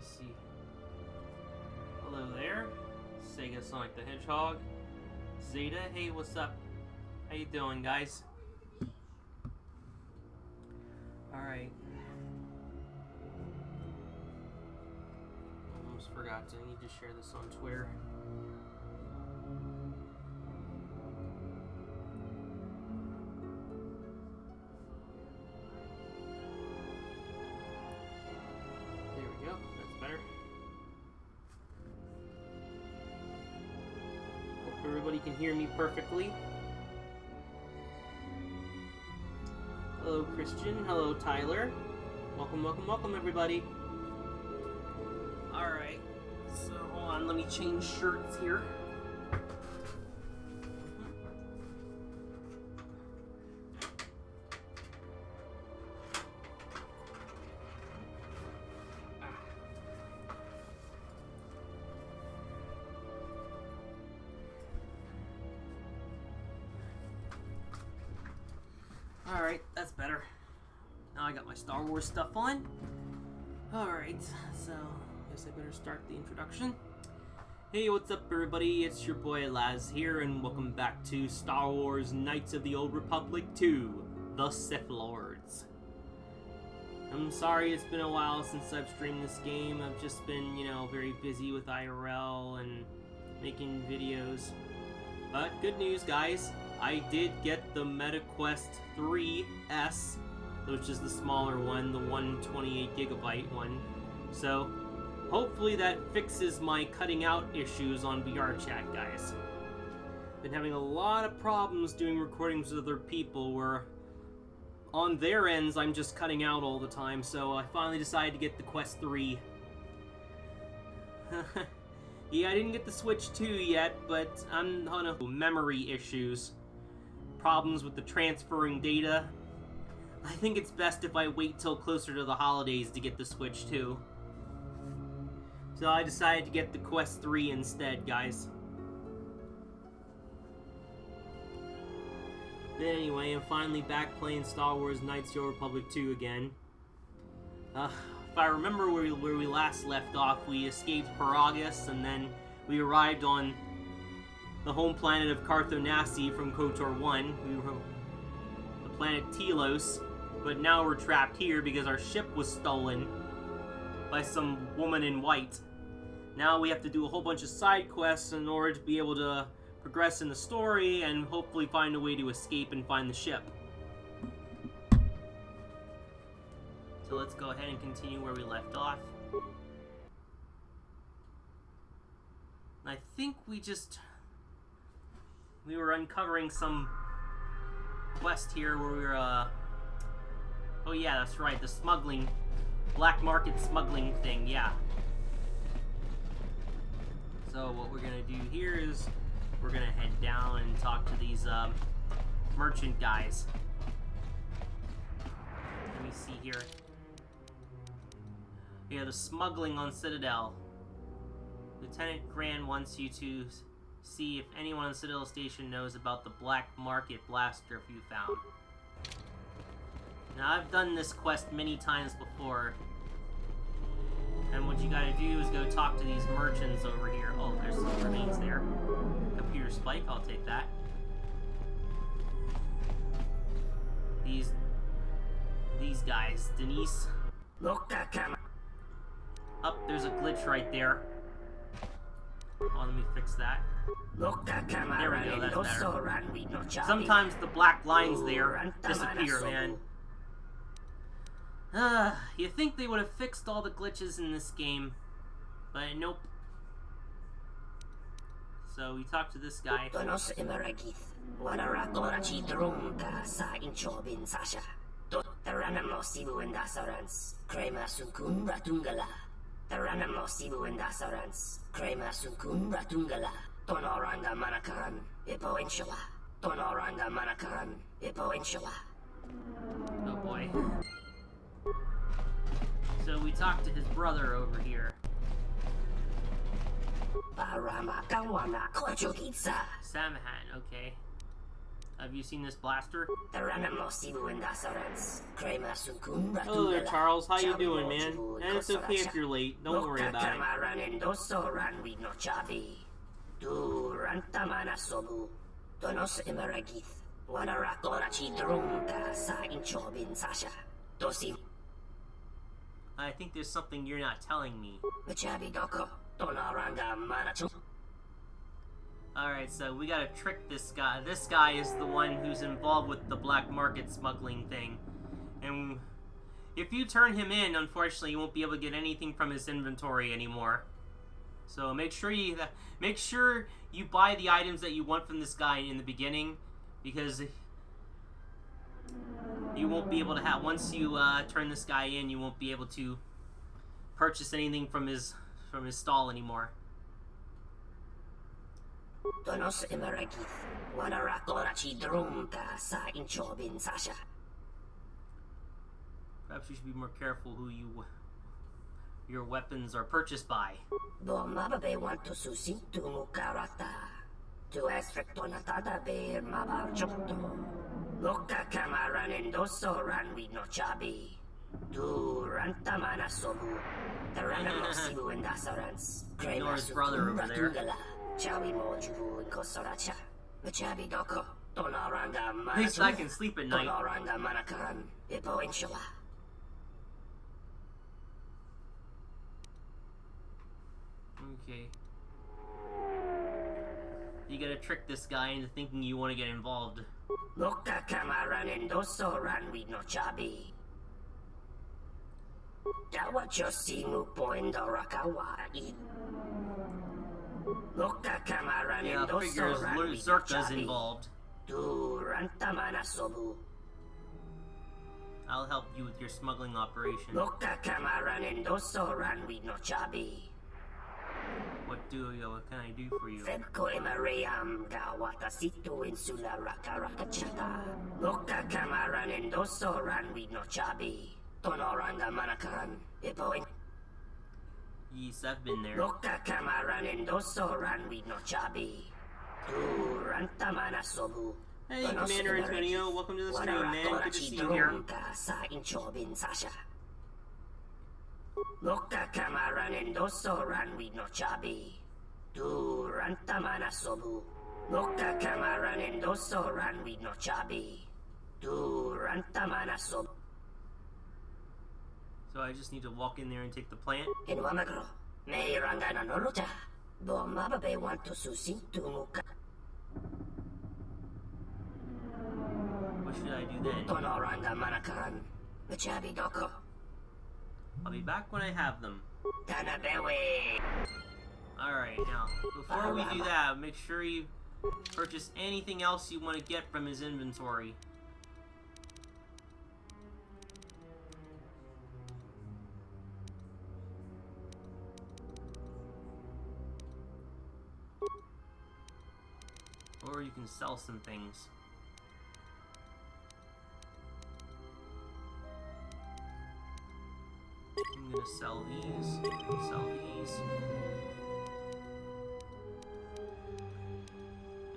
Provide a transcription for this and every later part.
see. Hello there, Sega Sonic the Hedgehog. Zeta, hey, what's up? How you doing, guys? Alright. Almost forgot to. I need to share this on Twitter. There we go. That's better. Hope everybody can hear me perfectly. Hello, Christian. Hello, Tyler. Welcome, welcome, welcome, everybody. Alright, so hold on, let me change shirts here. Alright, that's better. Now I got my Star Wars stuff on. Alright, so I guess I better start the introduction. Hey, what's up everybody? It's your boy Laz here, and welcome back to Star Wars Knights of the Old Republic 2, The Sith Lords. I'm sorry it's been a while since I've streamed this game. I've just been, you know, very busy with IRL and making videos. But good news, guys. I did get the MetaQuest 3S, which is the smaller one, the 128GB one. So, hopefully that fixes my cutting out issues on VR chat, guys. Been having a lot of problems doing recordings with other people where on their ends I'm just cutting out all the time, so I finally decided to get the Quest 3. Yeah, I didn't get the Switch 2 yet, but I'm on a memory issues. Problems with the transferring data. I think it's best if I wait till closer to the holidays to get the Switch 2. So I decided to get the Quest 3 instead, guys. But anyway, I'm finally back playing Star Wars Knights of the Old Republic 2 again. If I remember where we last left off, we escaped Paragus, and then we arrived on the home planet of Carthonasi from KOTOR 1. We were the planet Telos, but now we're trapped here because our ship was stolen by some woman in white. Now we have to do a whole bunch of side quests in order to be able to progress in the story and hopefully find a way to escape and find the ship. So let's go ahead and continue where we left off. I think we were uncovering some quest here where we were, oh yeah, that's right, the smuggling, black market smuggling thing, yeah. So what we're gonna do here is we're gonna head down and talk to these merchant guys. Let me see here. Yeah, the smuggling on Citadel. Lieutenant Grand wants you to see if anyone on Citadel Station knows about the black market blaster you found. Now, I've done this quest many times before. And what you gotta do is go talk to these merchants over here. Oh, there's some remains there. Computer spike, I'll take that. These guys, Denise. Look that camera. Up, there's a glitch right there. Oh, let me fix that. There we go, that's better. Sometimes the black lines there disappear, man. You think they would have fixed all the glitches in this game, but nope. So we talked to this guy. Oh boy. So we talked to his brother over here. Samahan, okay. Have you seen this blaster? Hello there, Charles. How you doing, man? And it's okay if you're late. Don't worry about it. I think there's something you're not telling me. Alright, so we gotta trick this guy. This guy is the one who's involved with the black market smuggling thing. And if you turn him in, unfortunately, you won't be able to get anything from his inventory anymore. So make sure you buy the items that you want from this guy in the beginning, because you won't be able to have, once you turn this guy in, you won't be able to purchase anything from his stall anymore. Perhaps you should be more careful who your weapons are purchased by. Ignore his brother over there. At least I can sleep at night. Okay. You gotta trick this guy into thinking you want to get involved. Yeah, figures Zerka's involved. I'll help you with your smuggling operation. What can I do for you? Yes, I've been there. Hey, Commander Antonio, welcome to the stream, man. Good to see you here. So I just need to walk in there and take the plant? What should I do then? I'll be back when I have them. Alright, now, before we do that, make sure you purchase anything else you want to get from his inventory. Or you can sell some things. I'm gonna sell these,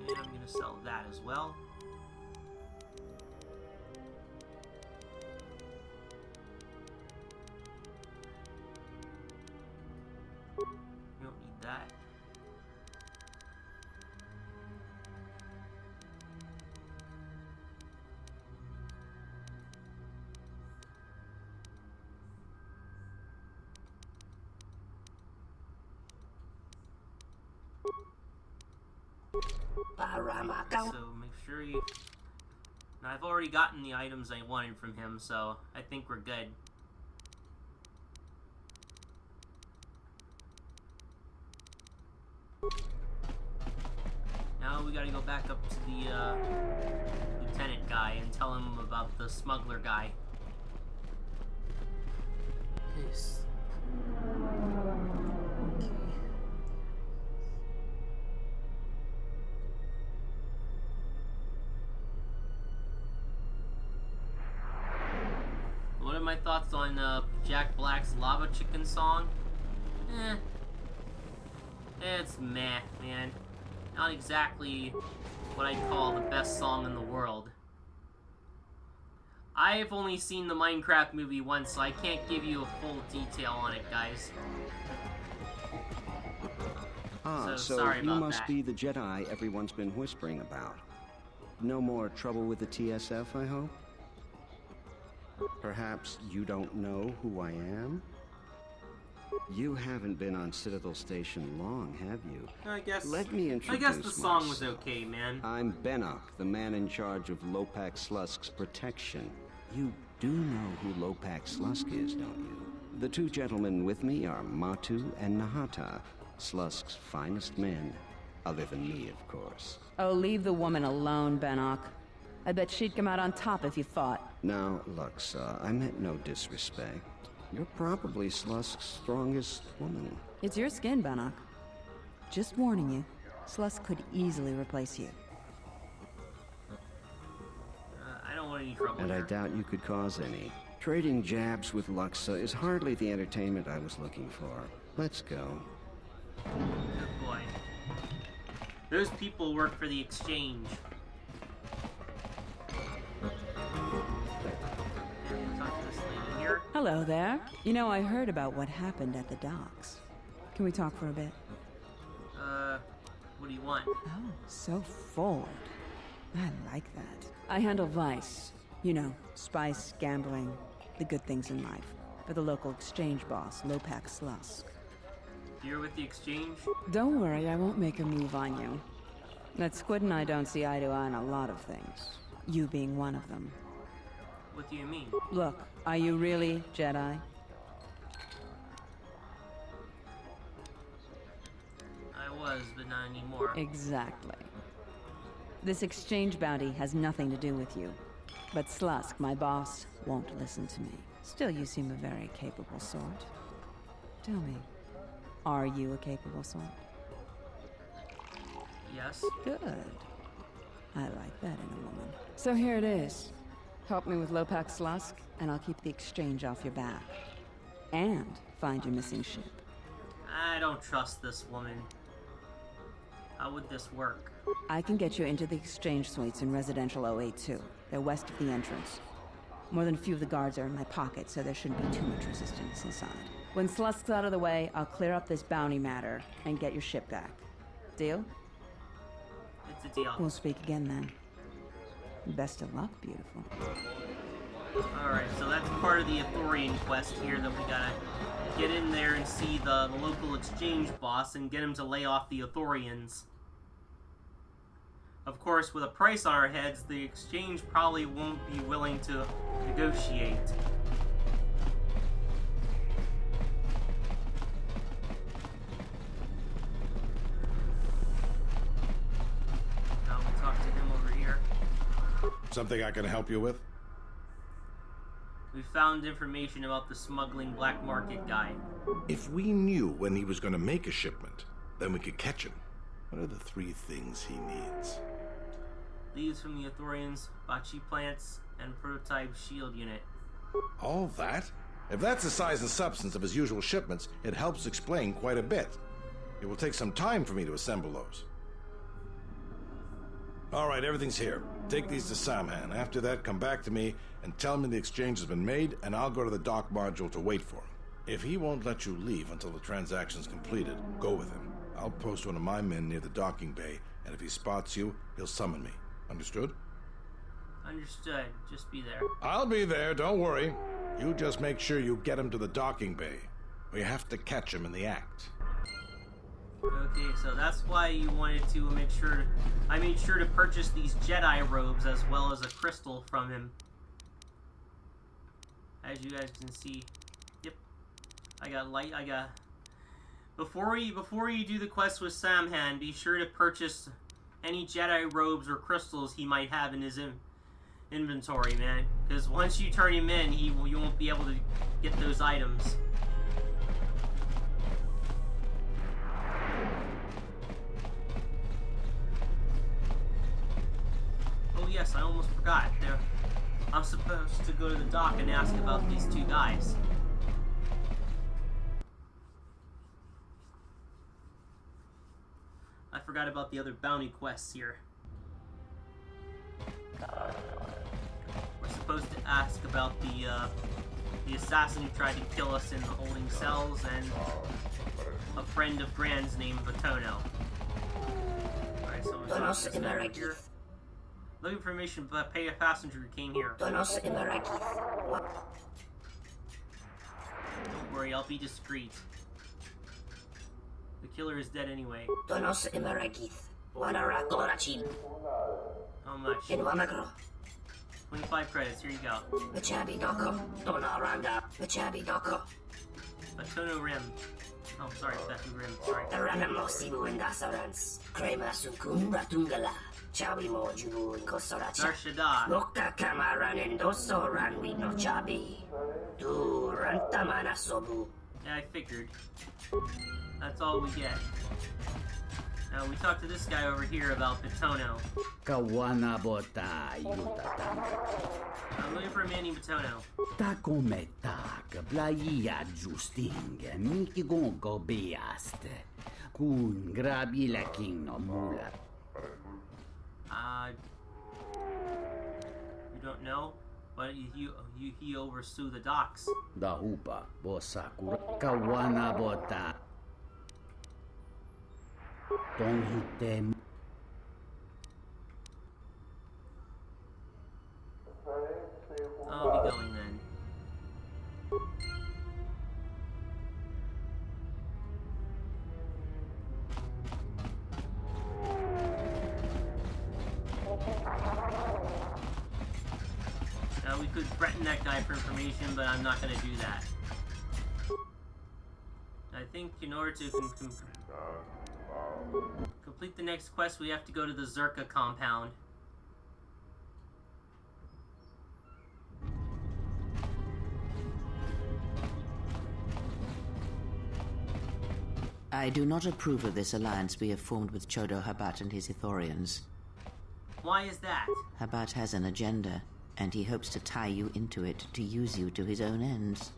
and I'm gonna sell that as well. You don't need that. So make sure you... Now I've already gotten the items I wanted from him, so I think we're good. Now we gotta go back up to the lieutenant guy and tell him about the smuggler guy. Yes. What are my thoughts on Jack Black's Lava Chicken song? It's meh, man. Not exactly what I call the best song in the world. I've only seen the Minecraft movie once, so I can't give you a full detail on it, guys. Ah, so sorry you about must that. be the Jedi everyone's been whispering about. No more trouble with the TSF, I hope? Perhaps you don't know who I am? You haven't been on Citadel Station long, have you? I guess. Let me introduce I guess the song was myself. okay, man. I'm Benok, the man in charge of Lopak Slusk's protection. You do know who Lopak Slusk is, don't you? The two gentlemen with me are Matu and Nahata, Slusk's finest men, other than me, of course. Oh, leave the woman alone, Benok. I bet she'd come out on top if you fought. Now, Lux, I meant no disrespect. You're probably Slusk's strongest woman. It's your skin, Benok. Just warning you, Slusk could easily replace you. I don't want any trouble And I here. doubt you could cause any. Trading jabs with Luxa is hardly the entertainment I was looking for. Let's go. Good boy. Those people work for the exchange. Talk to this lady here. Hello there. You know, I heard about what happened at the docks. Can we talk for a bit? What do you want? Oh, so forward. I like that. I handle Vice. You know, spice, gambling, the good things in life. For the local exchange boss, Lopak Slusk. You're with the exchange? Don't worry, I won't make a move on you. That Squid and I don't see eye to eye on a lot of things. You being one of them. What do you mean? Look, are you really Jedi? I was, but not anymore. Exactly. This exchange bounty has nothing to do with you. But Slusk, my boss, won't listen to me. Still, you seem a very capable sort. Tell me, are you a capable sort? Yes. Good. I like that in a woman. So here it is. Help me with Lopak Slusk, and I'll keep the exchange off your back. And find your missing ship. I don't trust this woman. How would this work? I can get you into the exchange suites in Residential 082. They're west of the entrance. More than a few of the guards are in my pocket, so there shouldn't be too much resistance inside. When Slusk's out of the way, I'll clear up this bounty matter and get your ship back. Deal? It's a deal. We'll speak again then. Best of luck, beautiful. Alright, so that's part of the Ithorian quest here that we gotta get in there and see the local exchange boss and get him to lay off the Ithorians. Of course, with a price on our heads, the exchange probably won't be willing to negotiate. Now we'll talk to him over here. Something I can help you with? We found information about the smuggling black market guy. If we knew when he was going to make a shipment, then we could catch him. What are the 3 things he needs? Leaves from the Ithorians, bocce plants, and prototype shield unit. All that? If that's the size and substance of his usual shipments, it helps explain quite a bit. It will take some time for me to assemble those. All right, everything's here. Take these to Samhan. After that, come back to me and tell me the exchange has been made, and I'll go to the dock module to wait for him. If he won't let you leave until the transaction's completed, go with him. I'll post one of my men near the docking bay, and if he spots you, he'll summon me. Understood? Understood. Just be there. I'll be there, don't worry. You just make sure you get him to the docking bay. We have to catch him in the act. Okay, so that's why you wanted to make sure... I made sure to purchase these Jedi robes as well as a crystal from him. As you guys can see. Yep. I got... Before you do the quest with Samhan, be sure to purchase any Jedi robes or crystals he might have in his inventory, man. Because once you turn him in, you won't be able to get those items. Oh yes, I almost forgot. I'm supposed to go to the dock and ask about these 2 guys. I forgot about the other bounty quests here. We're supposed to ask about the assassin who tried to kill us in the holding cells, and a friend of Grand's named Vatono. Alright, so we're here. Look information about pay a passenger who came here. Don't worry, I'll be discreet. The killer is dead anyway. How much? 25 credits, here you go. Vatono Rim. Oh, sorry, Batu Rim, sorry. Narshada. Yeah, I figured. That's all we get. Now, we talked to this guy over here about Vatono. I'm looking for a man named Vatono. You don't know? But he oversaw the docks. I'll be going then. Now we could threaten that guy for information, but I'm not going to do that. I think in order to complete the next quest, we have to go to the Zerka compound. I do not approve of this alliance we have formed with Chodo Habat and his Ithorians. Why is that? Habat has an agenda, and he hopes to tie you into it to use you to his own ends.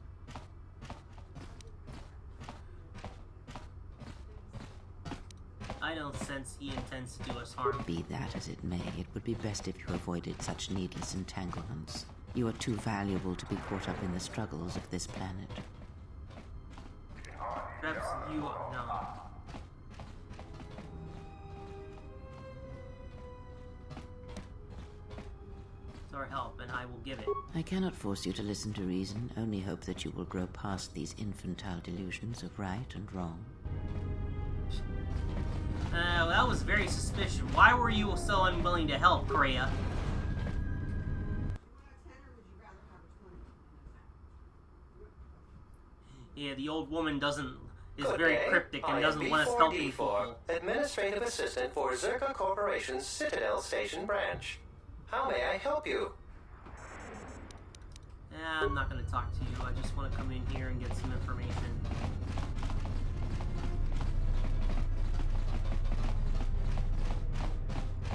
I don't sense he intends to do us harm. Be that as it may, it would be best if you avoided such needless entanglements. You are too valuable to be caught up in the struggles of this planet. Perhaps you are no. It's our help, and I will give it. I cannot force you to listen to reason, only hope that you will grow past these infantile delusions of right and wrong. Well, that was very suspicious. Why were you so unwilling to help, Rayza? Yeah, the old woman is very cryptic and doesn't want us helping people. Administrative Assistant for Zerka Corporation's Citadel Station branch. How may I help you? Yeah, I'm not going to talk to you. I just want to come in here and get some information.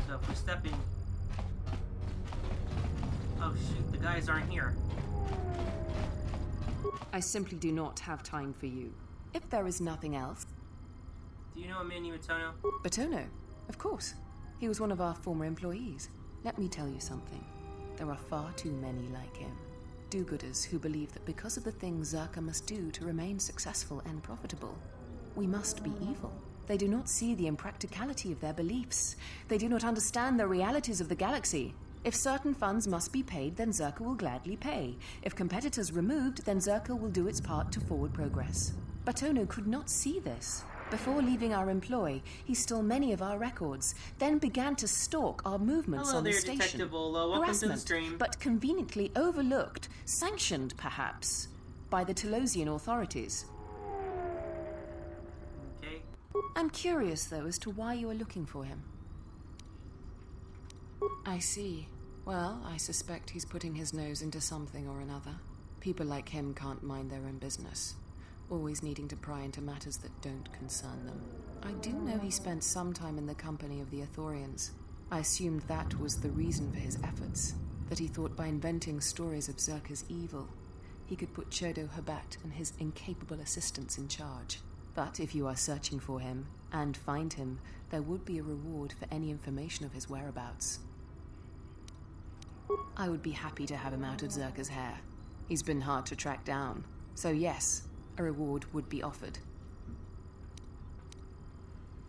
So if we step in... Oh shoot, the guys aren't here. I simply do not have time for you. If there is nothing else... Do you know a man named Vatono? Vatono? Of course. He was one of our former employees. Let me tell you something. There are far too many like him. Do-gooders who believe that because of the things Zerka must do to remain successful and profitable, we must be evil. They do not see the impracticality of their beliefs. They do not understand the realities of the galaxy. If certain funds must be paid, then Zerka will gladly pay. If competitors removed, then Zerka will do its part to forward progress. Vatono could not see this. Before leaving our employ, he stole many of our records, then began to stalk our movements on the station. Detective Olo. Welcome to the stream. But conveniently overlooked, sanctioned perhaps, by the Telosian authorities. Okay. I'm curious, though, as to why you are looking for him. I see. Well, I suspect he's putting his nose into something or another. People like him can't mind their own business, always needing to pry into matters that don't concern them. I do know he spent some time in the company of the Ithorians. I assumed that was the reason for his efforts, that he thought by inventing stories of Zerka's evil, he could put Chodo Habat and his incapable assistants in charge. But if you are searching for him, and find him, there would be a reward for any information of his whereabouts. I would be happy to have him out of Zerka's hair. He's been hard to track down. So yes, a reward would be offered.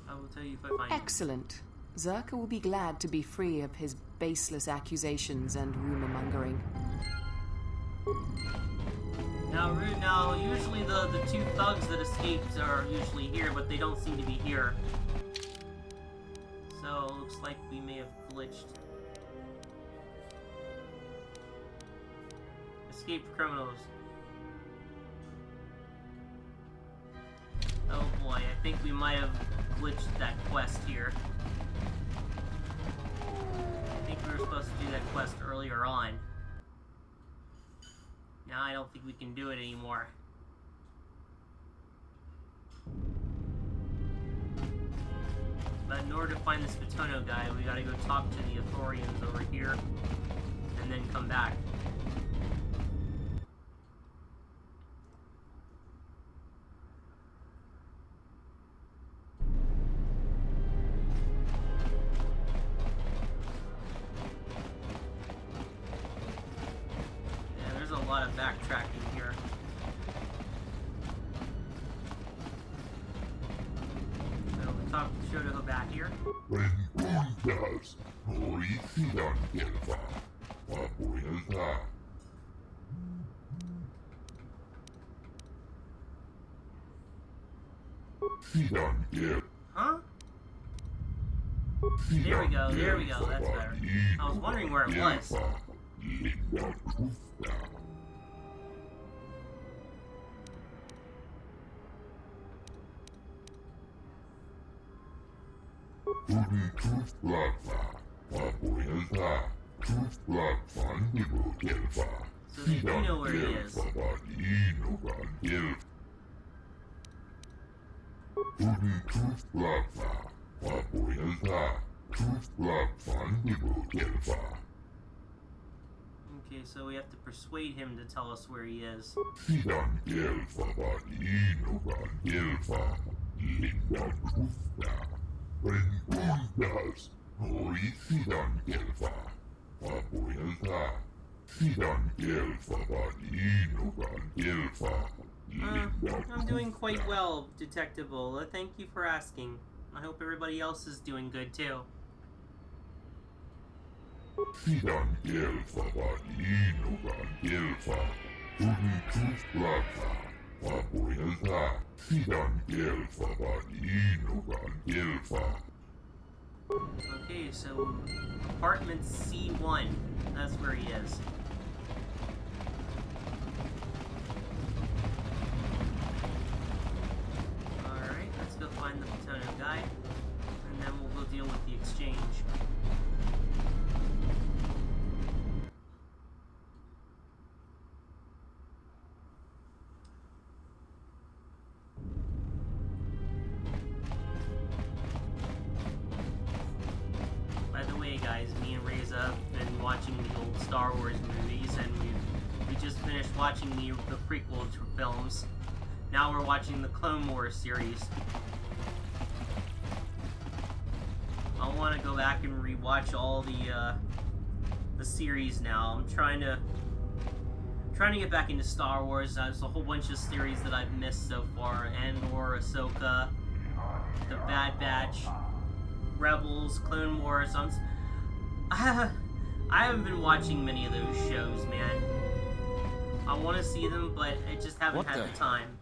I will tell you if I find him. Excellent. Zerka will be glad to be free of his baseless accusations and rumor-mongering. Now, usually the two thugs that escaped are usually here, but they don't seem to be here. So, looks like we may have glitched. Escaped criminals. Oh boy, I think we might have glitched that quest here. I think we were supposed to do that quest earlier on. Now I don't think we can do it anymore. But in order to find this Patono guy, we gotta go talk to the Authorians over here, and then come back. A lot of backtracking here. So we talk to Shoto back here. Huh? There we go, that's better. I was wondering where it was. So they do know where he is. Okay, so we have to persuade him to tell us where he is. I'm doing quite well, Detective Ola. Thank you for asking. I hope everybody else is doing good too. Okay, so apartment C1. That's where he is. Alright, let's go find the Patono guy, and then we'll go deal with the exchange. By the way, guys, me and Rayza have been watching the old Star Wars movies, and we just finished watching the prequel films. Now we're watching the Clone Wars series. I want to go back and rewatch all the series now. I'm trying to get back into Star Wars. There's a whole bunch of series that I've missed so far: Andor, Ahsoka, The Bad Batch, Rebels, Clone Wars. I haven't been watching many of those shows, man. I want to see them, but I just haven't had the time.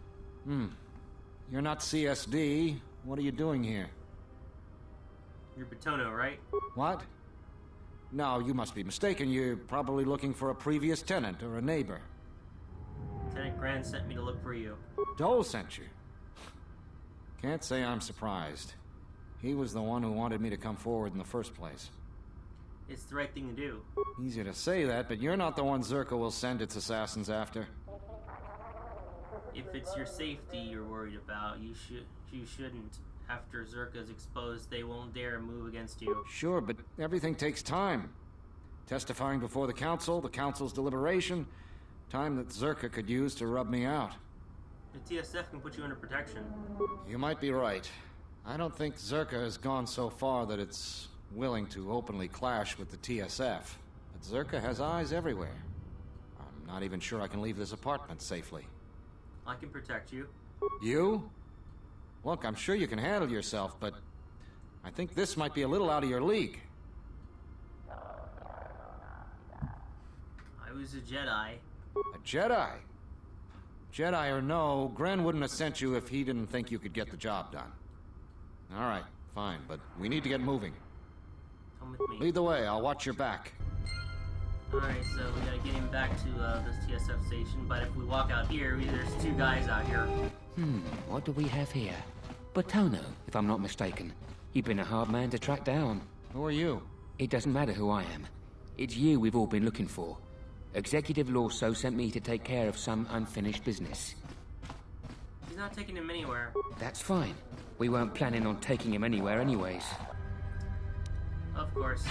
You're not CSD. What are you doing here? You're Patono, right? What? No, you must be mistaken. You're probably looking for a previous tenant or a neighbor. Lieutenant Grant sent me to look for you. Dole sent you. Can't say I'm surprised. He was the one who wanted me to come forward in the first place. It's the right thing to do. Easier to say that, but you're not the one Zerka will send its assassins after. If it's your safety you're worried about, you shouldn't. After Zerka's exposed, they won't dare move against you. Sure, but everything takes time. Testifying before the council's deliberation, time that Zerka could use to rub me out. The TSF can put you under protection. You might be right. I don't think Zerka has gone so far that it's willing to openly clash with the TSF. But Zerka has eyes everywhere. I'm not even sure I can leave this apartment safely. I can protect you. You? Look, I'm sure you can handle yourself, but I think this might be a little out of your league. I was a Jedi. A Jedi? Jedi or no, Gren wouldn't have sent you if he didn't think you could get the job done. All right, fine, but we need to get moving. Come with me. Lead the way, I'll watch your back. Alright, so we gotta get him back to this TSF station, but if we walk out here, there's two guys out here. What do we have here? Batono, if I'm not mistaken. You've been a hard man to track down. Who are you? It doesn't matter who I am. It's you we've all been looking for. Executive Lawso sent me to take care of some unfinished business. He's not taking him anywhere. That's fine. We weren't planning on taking him anywhere anyways. Of course.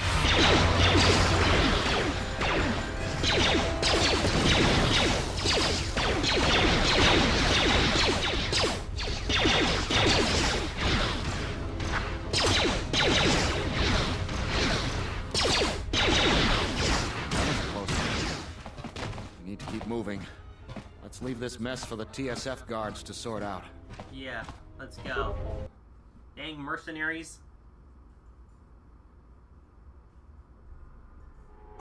We need to keep moving. Let's leave this mess for the TSF guards to sort out. Yeah, let's go. Dang mercenaries.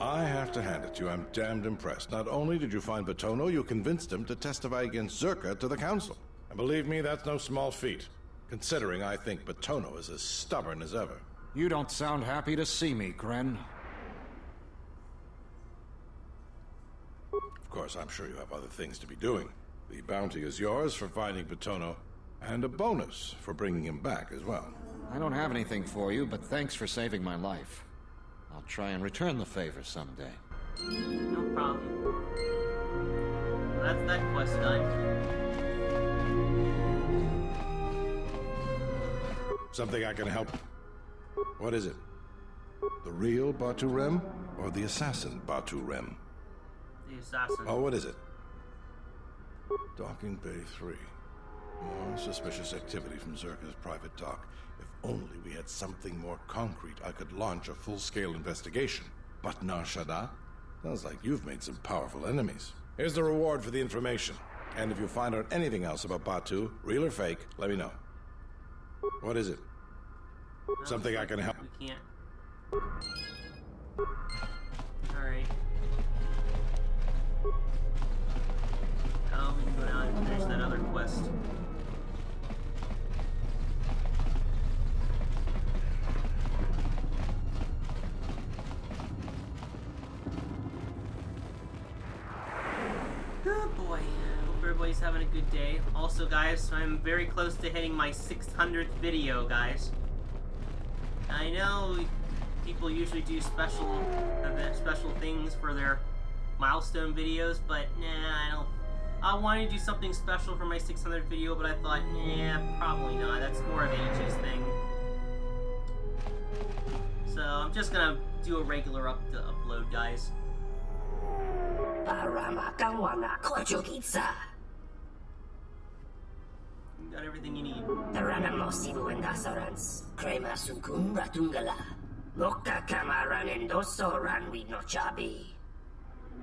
I have to hand it to you, I'm damned impressed. Not only did you find Batono, you convinced him to testify against Zerka to the council. And believe me, that's no small feat, considering I think Batono is as stubborn as ever. You don't sound happy to see me, Gren. Of course, I'm sure you have other things to be doing. The bounty is yours for finding Batono, and a bonus for bringing him back as well. I don't have anything for you, but thanks for saving my life. I'll try and return the favor someday. No problem. Well, that's that quest done. Something I can help. What is it? The real Batu Rem or the assassin Batu Rem? The assassin. Oh, what is it? Docking Bay 3. More suspicious activity from Zerka's private dock. If only we had something more concrete, I could launch a full-scale investigation. But Nar Shaddaa? Sounds like you've made some powerful enemies. Here's the reward for the information. And if you find out anything else about Batu, real or fake, let me know. What is it? Something I can help. We can't. Alright. Now we can go down and finish that other quest. Oh boy. Hope everybody's having a good day. Also, guys, I'm very close to hitting my 600th video, guys. I know people usually do special things for their milestone videos, but nah, I don't. I wanted to do something special for my 600th video, but I thought, nah, probably not. That's more of AG's thing. So I'm just gonna do a regular upload, guys. You got everything you need.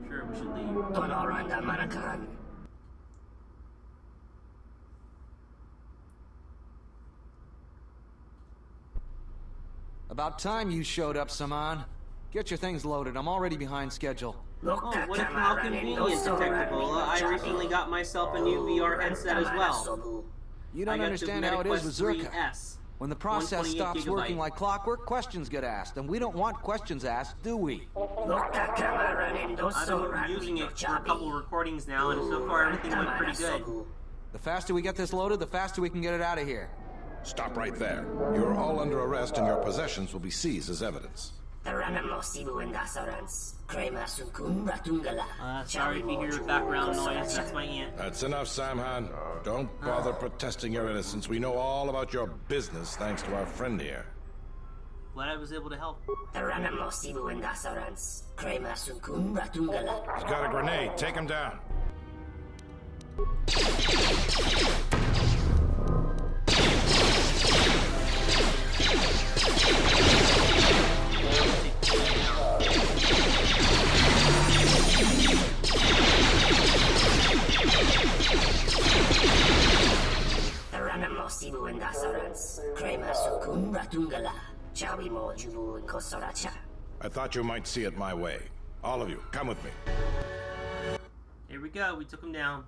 Sure, we should leave. About time you showed up, Saman. Get your things loaded. I'm already behind schedule. Oh, how convenient, Detective. I recently got myself a new VR headset as well. You don't understand how it is with Zerka. 3S. When the process stops working like clockwork, questions get asked, and we don't want questions asked, do we? I've been using it for a couple of recordings now, and so far everything went pretty good. The faster we get this loaded, the faster we can get it out of here. Stop right there. You're all under arrest and your possessions will be seized as evidence. Sorry if you hear background noise, that's my aunt. That's enough, Samhan. Don't bother protesting your innocence. We know all about your business thanks to our friend here. Glad I was able to help. He's got a grenade. Take him down. I thought you might see it my way. All of you, come with me. Here we go, we took him down.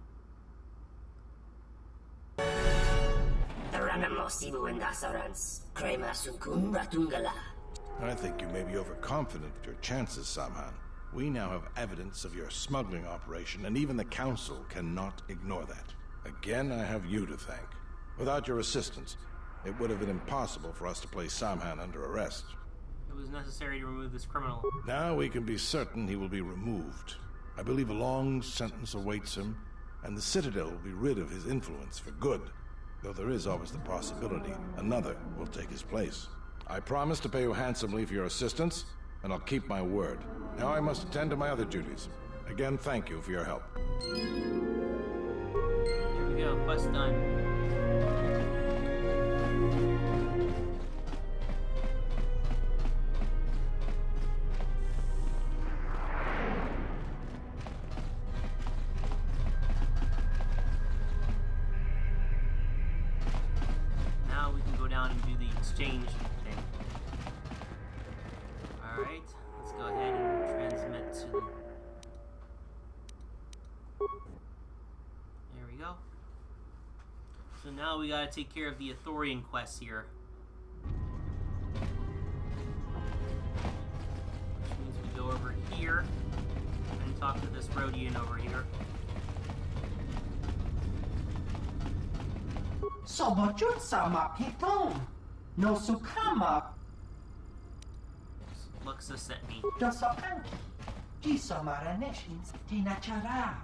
I think you may be overconfident with your chances, Samhan. We now have evidence of your smuggling operation, and even the Council cannot ignore that. Again, I have you to thank. Without your assistance, it would have been impossible for us to place Samhan under arrest. It was necessary to remove this criminal. Now we can be certain he will be removed. I believe a long sentence awaits him, and the Citadel will be rid of his influence for good. Though there is always the possibility another will take his place. I promise to pay you handsomely for your assistance, and I'll keep my word. Now I must attend to my other duties. Again, thank you for your help. Here we go, quest done. Now we can go down and do the exchange thing. Alright, let's go ahead and transmit to them. There we go. So now we gotta take care of the Athorian quest here. Which means we go over here and talk to this Rhodian over here. Sobojut sama piton. No sukama. Luxa sent me. Dosokanki. Jisomaraneshins tinachara.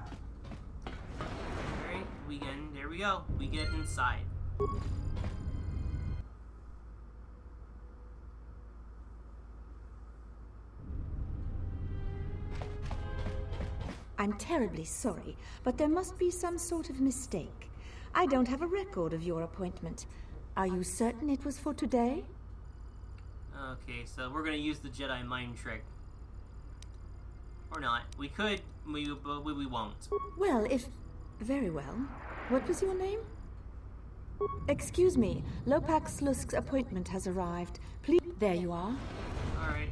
Alright, there we go. We get inside. I'm terribly sorry, but there must be some sort of mistake. I don't have a record of your appointment. Are you certain it was for today? Okay, so we're gonna use the Jedi mind trick. Or not. We could, but we won't. Well, very well. What was your name? Excuse me, Lopak Slusk's appointment has arrived. Please... There you are. Alright.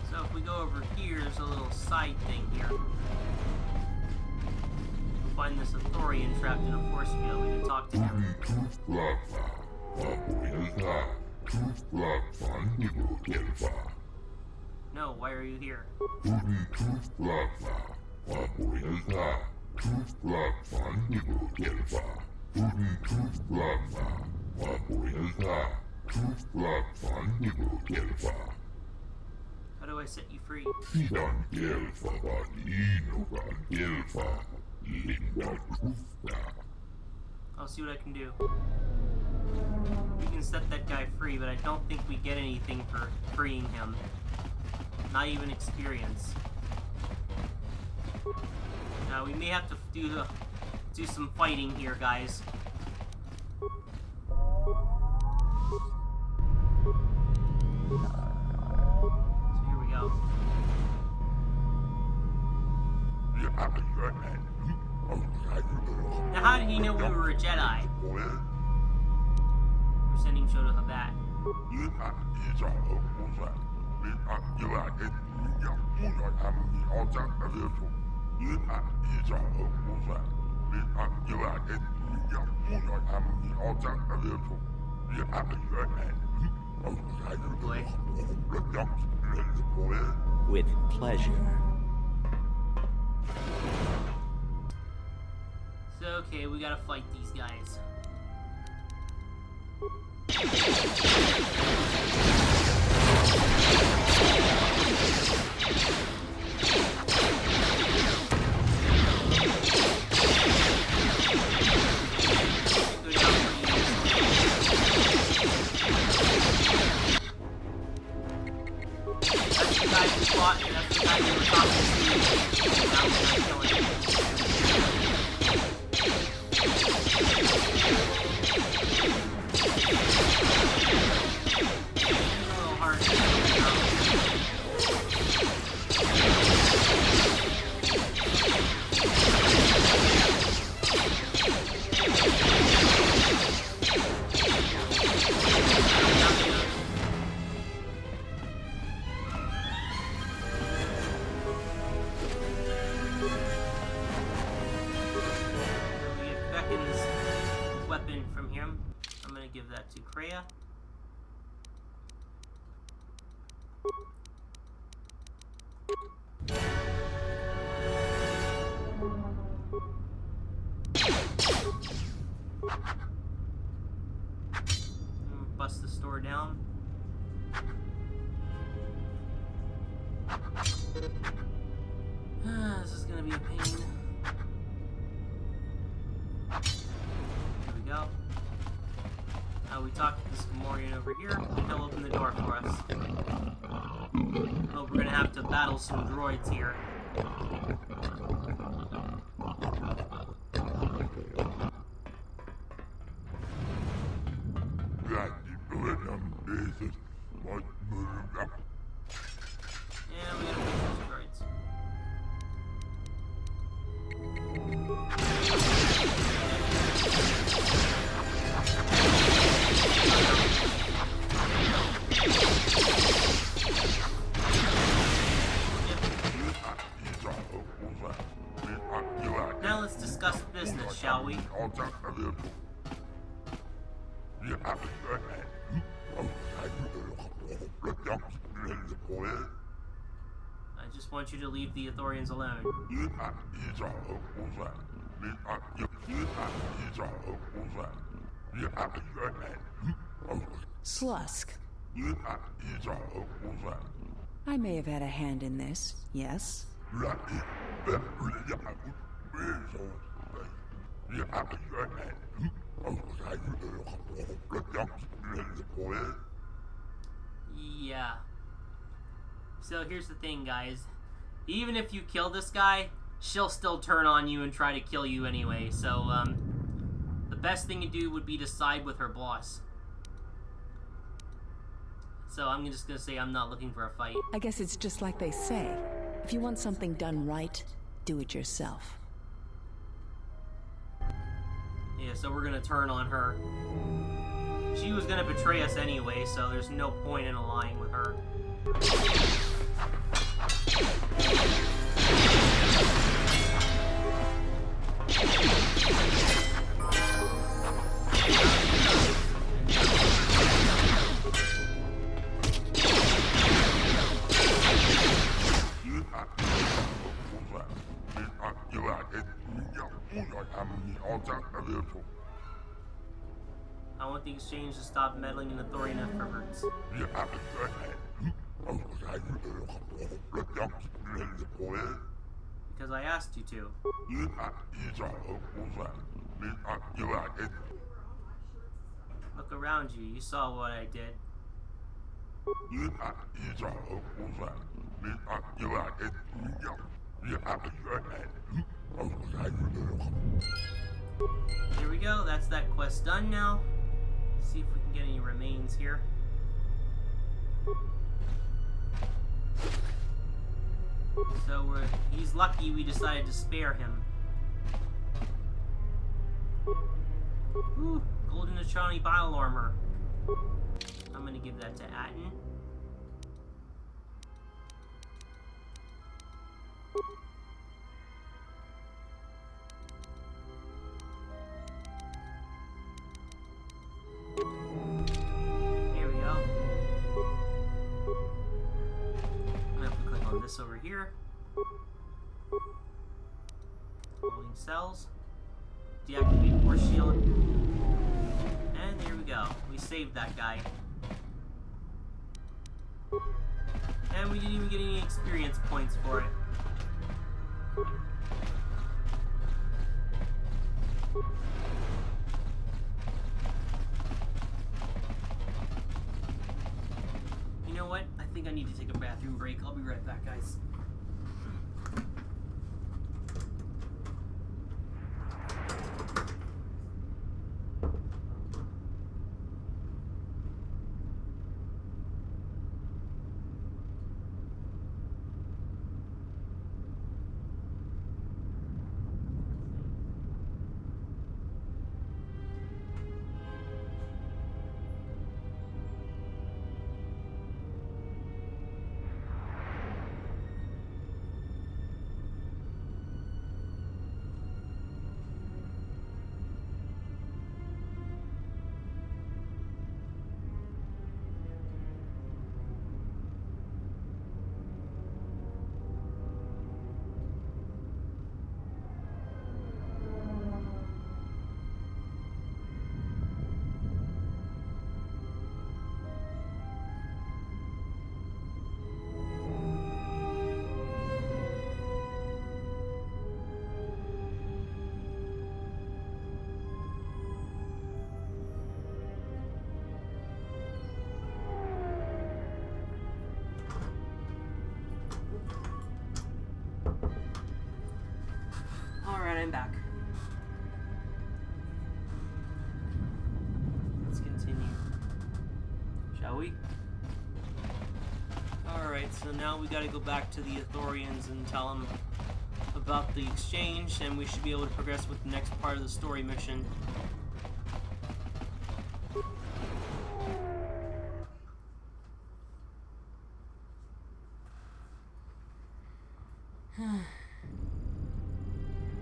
So if we go over here, there's a little side thing here. We'll find this Athorian trapped in a force field. We can talk to him. No, why are you here? How do I set you free? I'll see what I can do. We can set that guy free, but I don't think we get anything for freeing him. Not even experience. Now we may have to do some fighting here, guys. So here we go. Now how did he know we were a Jedi? We're sending Shoto Habat. With pleasure. So, okay, we gotta fight these guys. weapon from him. I'm gonna give that to Kreia. Bust the store down. This is gonna be a pain. Here we go. We talked to this Gamorrean over here. He'll open the door for us. Oh, we're gonna have to battle some droids here. Yeah, we gotta beat those droids. Now let's discuss business, shall we? I just want you to leave the Ithorians alone. Slusk. I may have had a hand in this, yes? Yeah. So here's the thing, guys. Even if you kill this guy, she'll still turn on you and try to kill you anyway. So, the best thing to do would be to side with her boss. So I'm just gonna say I'm not looking for a fight. I guess it's just like they say. If you want something done right, do it yourself. Yeah, so we're gonna turn on her. She was gonna betray us anyway, so there's no point in allying with her. I want the exchange to stop meddling in Ithorian efforts. Because I asked you to. Look around you, you saw what I did. Here we go, that's that quest done now. See if we can get any remains here. So he's lucky we decided to spare him. Ooh, golden Achani bile armor. I'm gonna give that to Atten. Here we go. I'm gonna have to click on this over here. Holding cells. Deactivate force shield. And there we go. We saved that guy. And we didn't even get any experience points for it. You know what? I think I need to take a bathroom break. I'll be right back, guys. shall we? Alright, so now we gotta go back to the Ithorians and tell them about the exchange, and we should be able to progress with the next part of the story mission.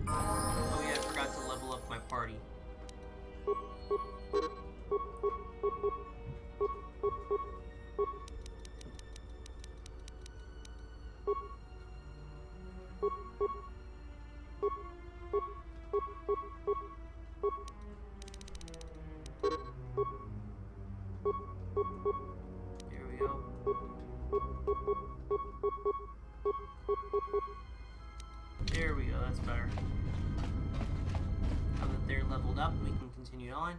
Oh yeah, I forgot to level up my party. There we go. There we go, that's better. Now that they're leveled up, we can continue on.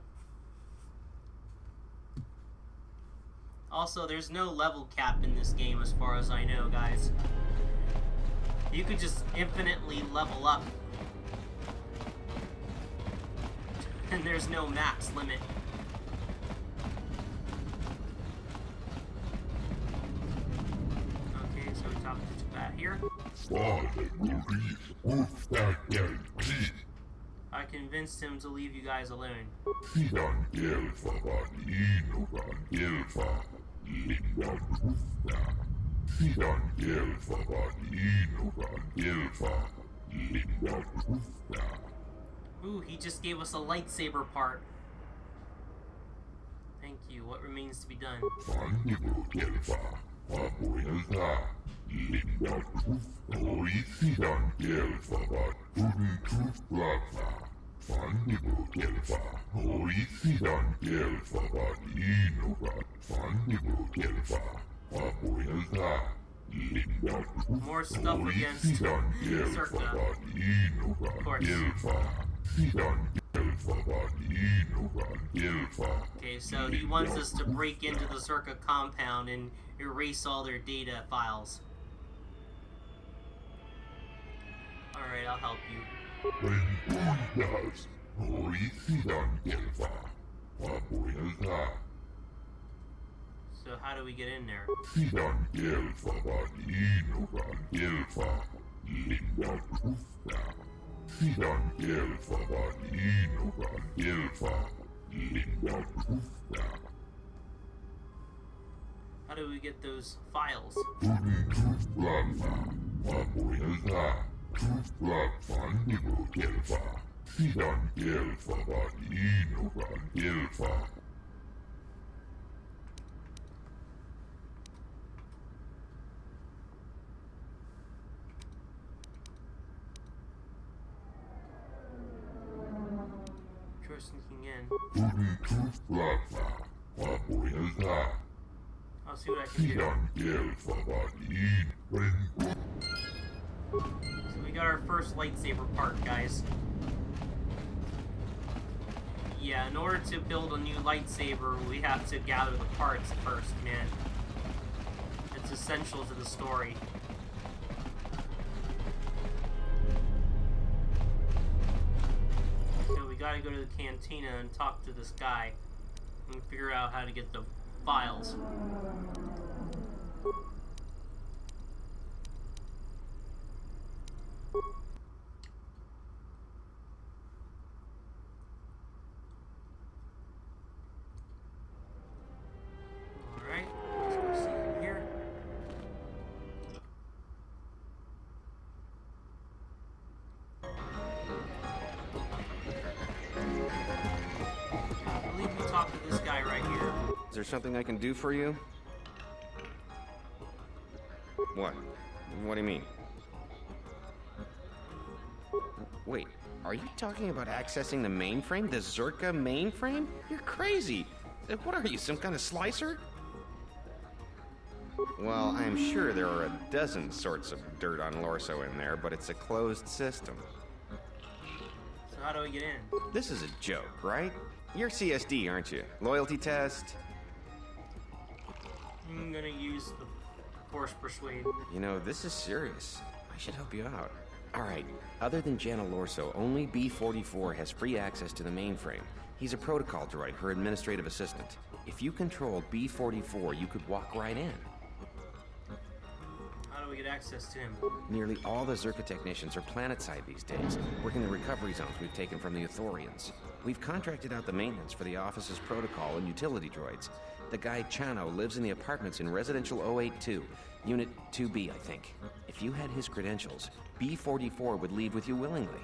Also, there's no level cap in this game as far as I know, guys. You could just infinitely level up. And there's no max limit. Okay, so we talk to that here. I convinced him to leave you guys alone. Ooh, he just gave us a lightsaber part. Thank you. What remains to be done? More stuff against Circa. Of course. Okay, so he wants us to break into the Circa compound and erase all their data files. Alright, I'll help you. So how do we get in there? How do we get those files? Sneaking in. I'll see what I can do. So we got our first lightsaber part, guys. Yeah, in order to build a new lightsaber, we have to gather the parts first, man. It's essential to the story. Gotta go to the cantina and talk to this guy and figure out how to get the files. Alright, let's go see him here. Is there something I can do for you? What? What do you mean? Wait, are you talking about accessing the mainframe? The Zerka mainframe? You're crazy! What are you, some kind of slicer? Well, I'm sure there are a dozen sorts of dirt on Lorso in there, but it's a closed system. So how do we get in? This is a joke, right? You're CSD, aren't you? Loyalty test? I'm gonna use the Force Persuade. You know, this is serious. I should help you out. Alright, other than Jana Lorso, only B-44 has free access to the mainframe. He's a protocol droid, her administrative assistant. If you controlled B-44, you could walk right in. How do we get access to him? Nearly all the Zerka technicians are planetside these days, working the recovery zones we've taken from the Ithorians. We've contracted out the maintenance for the office's protocol and utility droids. The guy Chano lives in the apartments in Residential 082, Unit 2B, I think. If you had his credentials, B-44 would leave with you willingly.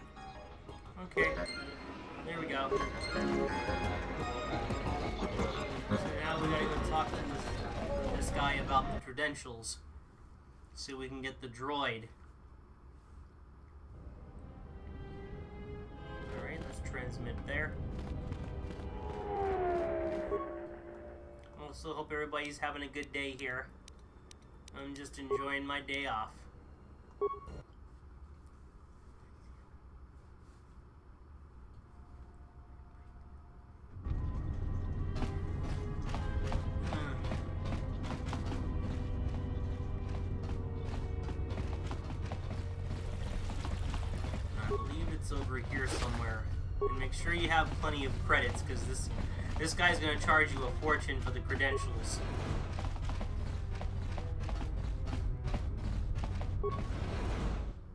Okay. There we go. So now we gotta go talk to this guy about the credentials. So we can get the droid. Alright, let's transmit there. Also hope everybody's having a good day here. I'm just enjoying my day off. I believe it's over here somewhere. And make sure you have plenty of credits, because this guy's gonna charge you a fortune for the credentials.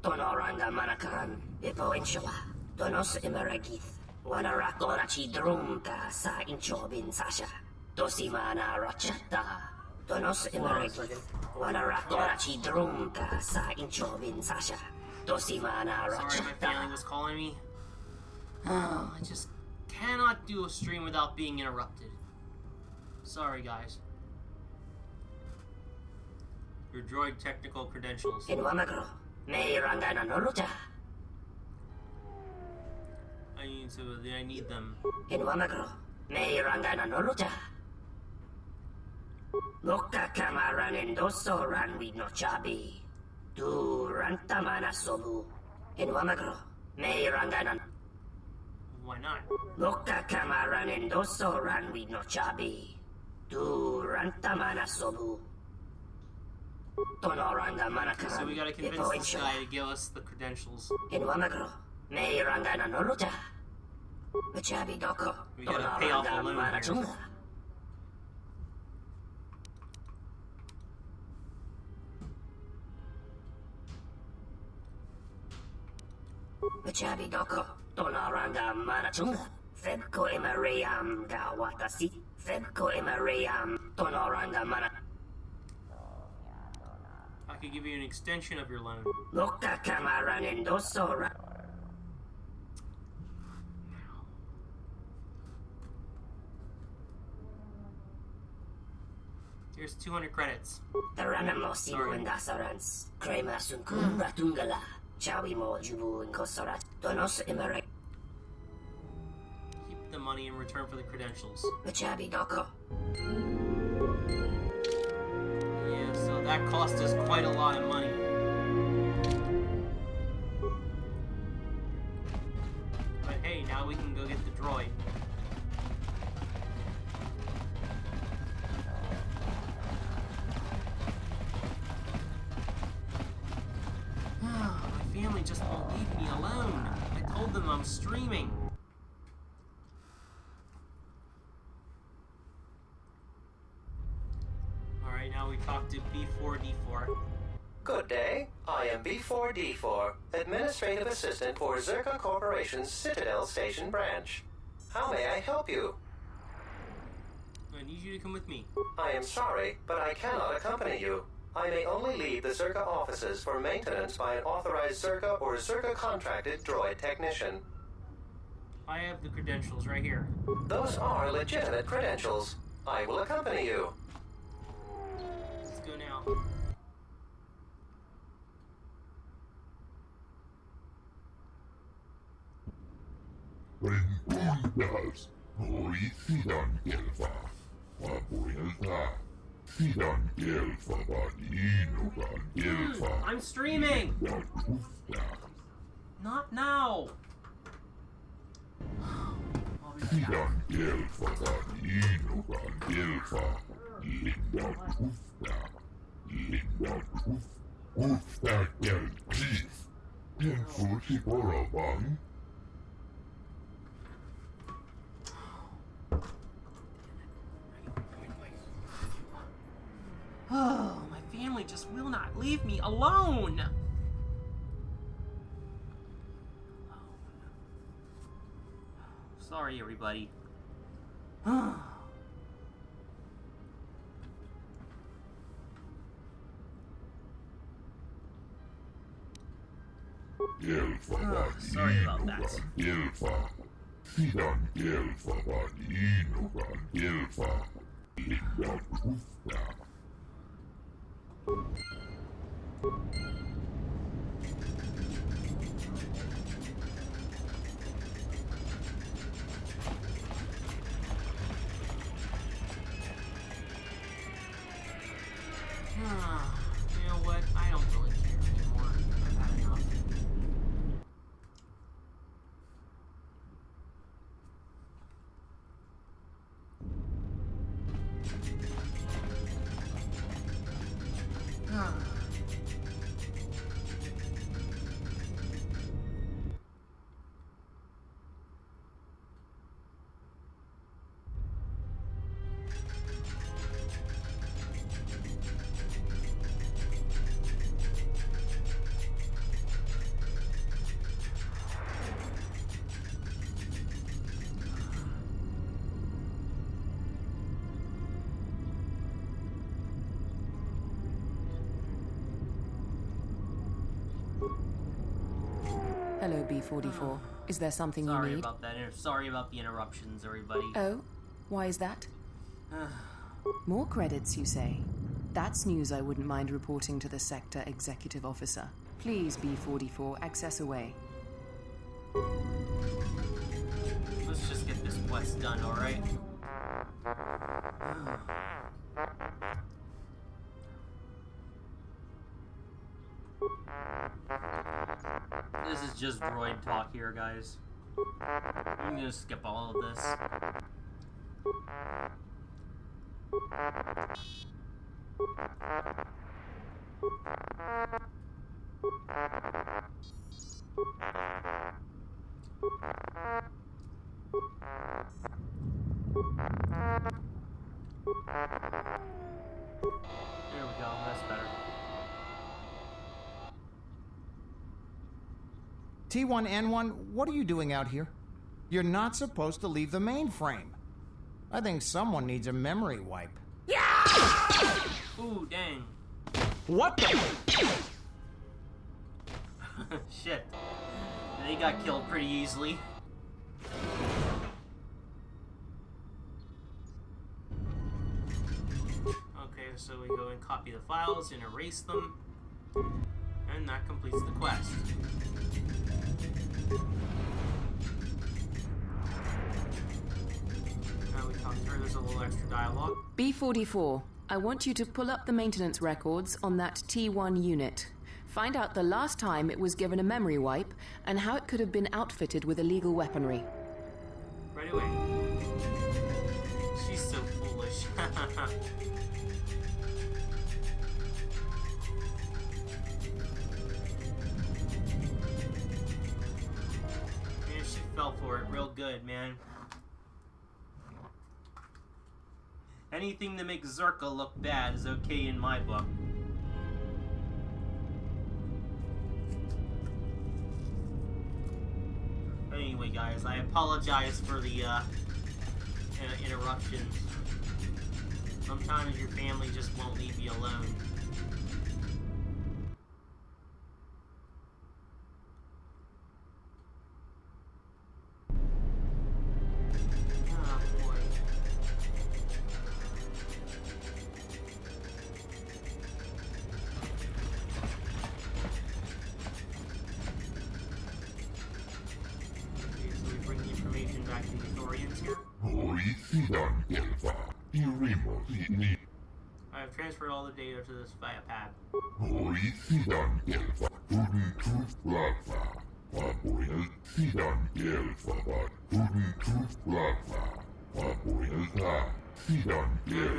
Tonoranda Manakan, Ipo Inshawa, Donos Imaragith, Wanarakora Chidrumta Sa Inchobin Sasha, Dosimana Rochata, Donos Imaragith, Wanarakora Chidrumta Sa Inchobin Sasha, Dosimana Rochata. Sorry, my family was calling me. I just cannot do a stream without being interrupted. Sorry, guys. Your droid technical credentials. In Wamagro, Mayrangana Noruta. I need them. In Wamagro, Mayrangana Noruta. Loka Kamaran Endoso Ranwi no Chabi. Du Rantamana Sobu. In Wamagro, Mayrangana. Why not? Loka Kamaran Endoso Ranwi no Chabi. Du Rantamana Sobu. So we gotta convince this guy to give us the credentials. In Wamagro, Mayrangana Noruta. Machabi Doko. We gotta pay off the loan here. Machabi Doko. Tonoranga Manachunga. Febko Emariam Gawatasi. Febko Emariam. Tonoranga Manachunga. I could give you an extension of your loan. Loka Kamaran Endosora. Here's 200 credits. Taranamosi Wendasorans. Krema Sunkum Ratungala. Chawi Mojubu and Kosorat. Donos Emerek. Keep the money in return for the credentials. Machabi Doko. Yeah, so that cost us quite a lot of money. But hey, now we can go get the droid. My family just won't leave me alone. I told them I'm streaming. Alright, now we talk to B4D4. Good day. I am B4D4, Administrative Assistant for Zerka Corporation's Citadel Station Branch. How may I help you? I need you to come with me. I am sorry, but I cannot accompany you. I may only leave the Zerka offices for maintenance by an authorized Zerka or Zerka contracted droid technician. I have the credentials right here. Those are legitimate credentials. I will accompany you. Let's go now. Renkundas, hoi sidan kelfa, vapuilta, sidan kelfa vaninukan kelfa. I'm streaming! Not now! Sidan kelfa vaninukan kelfa, linda kufta, kufta kelkif, tenfuti porabang. family just will not leave me alone. Sorry, everybody. Sorry about that. You know what? I don't really care anymore. I've had enough. Hello, B44. Is there something you need? Sorry about the interruptions, everybody. Oh? Why is that? More credits, you say? That's news I wouldn't mind reporting to the Sector Executive Officer. Please, B44, access away. Let's just get this quest done, alright? This is just droid talk here, guys. I'm gonna skip all of this. There we go, that's better. T1N1, what are you doing out here? You're not supposed to leave the mainframe. I think someone needs a memory wipe. Ooh, dang. What the? Shit. They got killed pretty easily. Okay, so we go and copy the files and erase them. And that completes the quest. Now we talk to her, there's a little extra dialogue. B44, I want you to pull up the maintenance records on that T1 unit. Find out the last time it was given a memory wipe and how it could have been outfitted with illegal weaponry. Right away. She's so foolish. Man, she fell for it real good, man. Anything to make Zerka look bad is okay in my book. Anyway, guys, I apologize for the interruption. Sometimes your family just won't leave you alone. Oh, boy. Back to the Authorians here. I have transferred all the data to this pad. They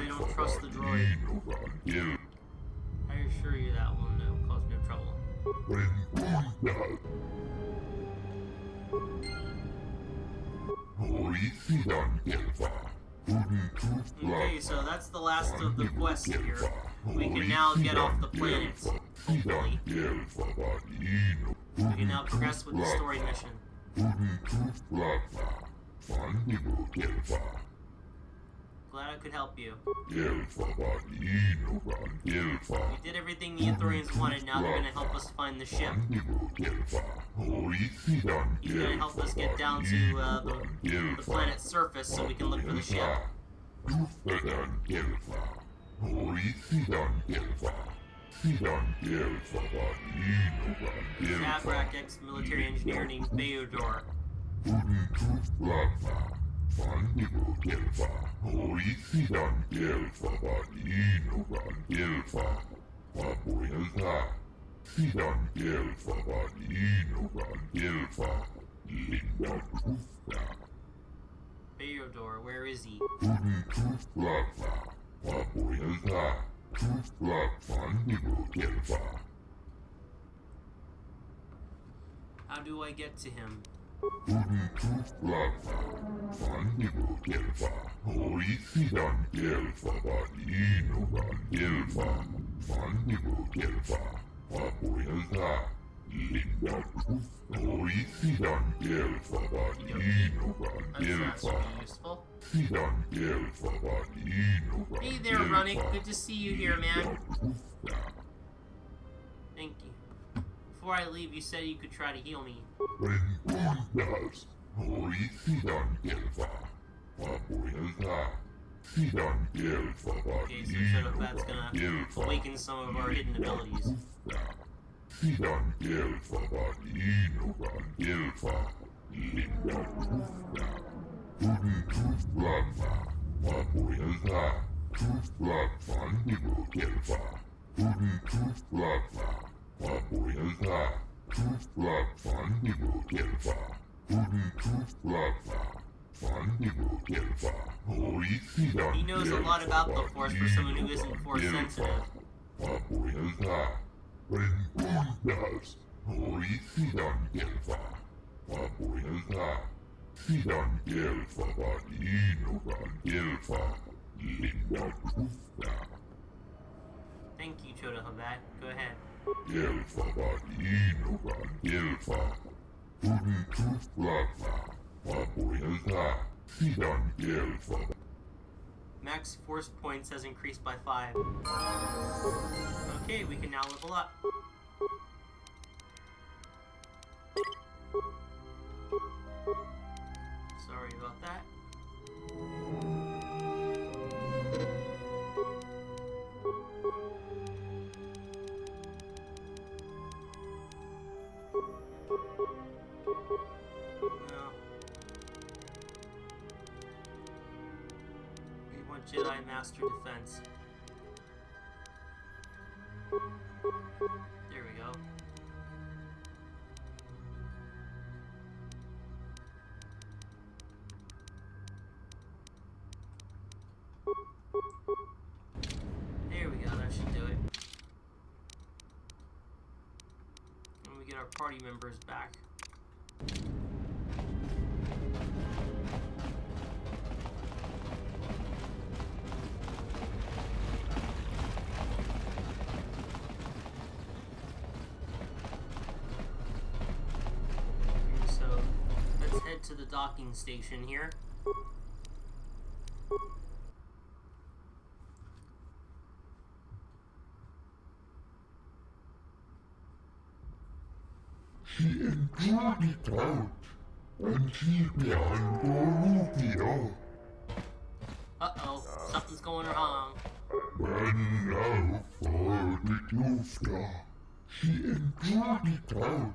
don't trust the droid. I assure you that will cause no trouble. Okay, so that's the last of the quests here. We can now get off the planet, hopefully. We can now progress with the story mission. Glad I could help you. We did everything the Ithorians wanted, now they're gonna help us find the ship. He's gonna help us get down to the planet's surface so we can look for the ship. Zabrak ex-military engineer named Beodor. Beodor, where is he? How do I get to him? That's useful. Hey there, Running. Good to see you here, man. Thank you. Before I leave, you said you could try to heal me. Okay, so shut up, that's gonna awaken some of our hidden abilities. He knows a lot about the Force for someone who isn't Force sensitive. Thank you, Chota Habat. Go ahead. Max force points has increased by 5. Okay, we can now level up. Sorry about that. Jedi Master Defense. There we go. There we go, that should do it. And we get our party members back. To the docking station here. She enjoyed it out, and she's behind Rufio. Uh-oh, something's going wrong. And now for the Klufta. She enjoyed it out,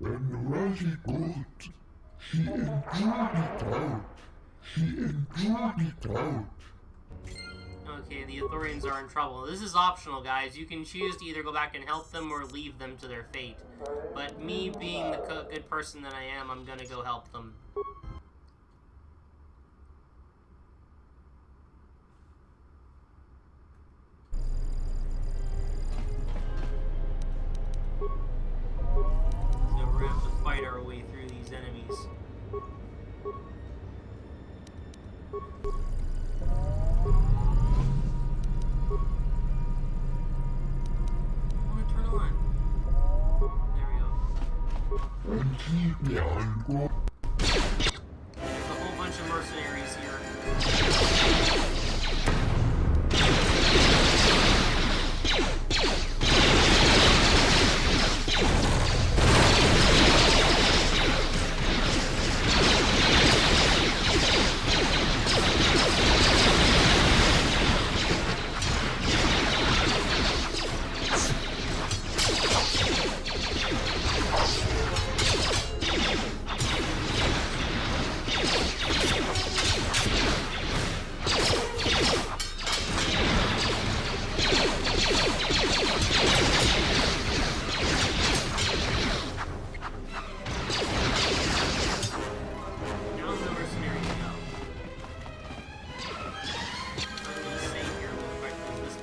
and really good. She enjoyed it out. She enjoyed it out. Okay, the Ithorians are in trouble. This is optional, guys. You can choose to either go back and help them or leave them to their fate. But me being the good person that I am, I'm gonna go help them. So we're gonna have to fight our way through these enemies.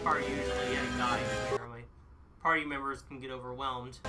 part usually dies here. My party members can get overwhelmed.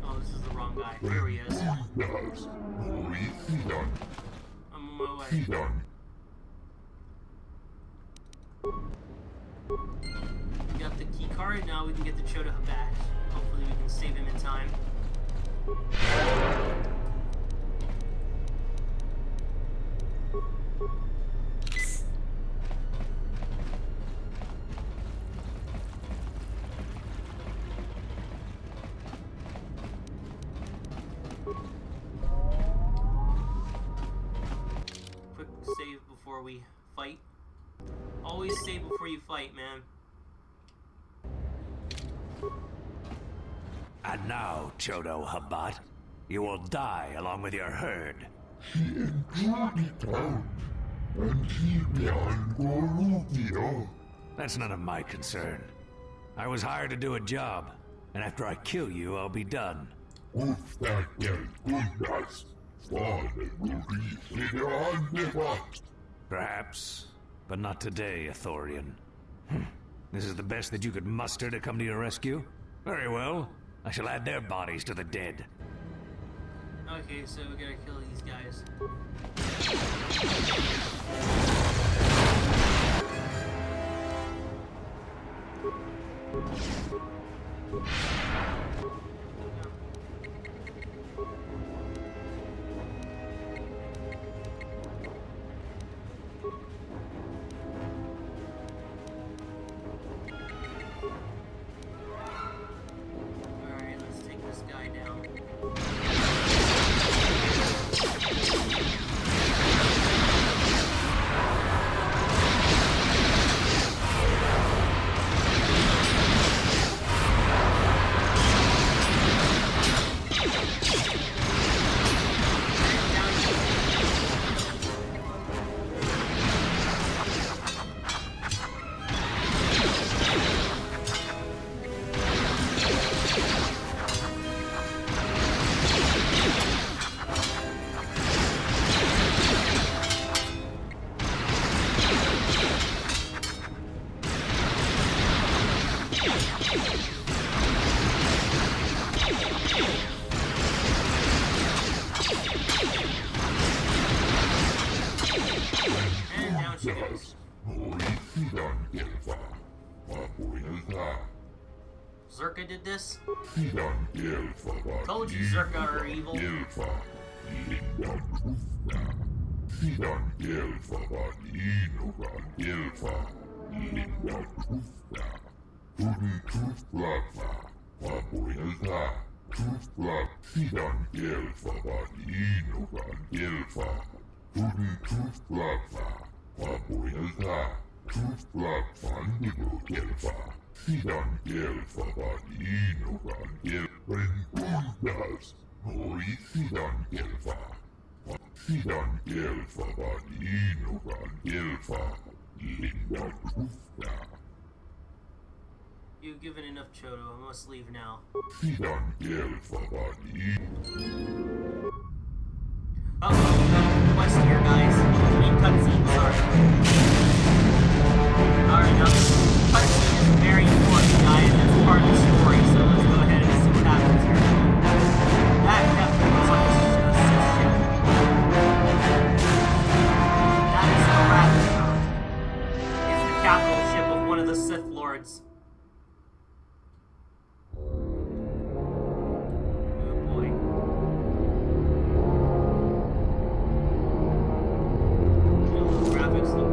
Oh, this is the wrong guy. Here he is. I'm on my way. We got the key card, now we can get the Choda back. Hopefully we can save him in time. Quick save before we fight. Always save before you fight, man. And now, Chodo Habat, you will die along with your herd. She enjoyed it out, and she behind Gorugio. That's none of my concern. I was hired to do a job, and after I kill you, I'll be done. Uf, that goodness. Perhaps, but not today, Ithorian. This is the best that you could muster to come to your rescue? Very well. I shall add their bodies to the dead. Okay, so we gotta kill these guys. Alright, let's take this guy down. hurt you guys. Zerka did this? Told you Zerka are evil. You've given enough, Chodo. I must leave now. Oh, quest here, guys. I mean, cutscene, sorry. Alright, now this cutscene is very important, guys. It's part of the story, so let's go ahead and see what happens here. That definitely looks like a Sith ship. That is the Raptor. It's the capital ship of one of the Sith Lords.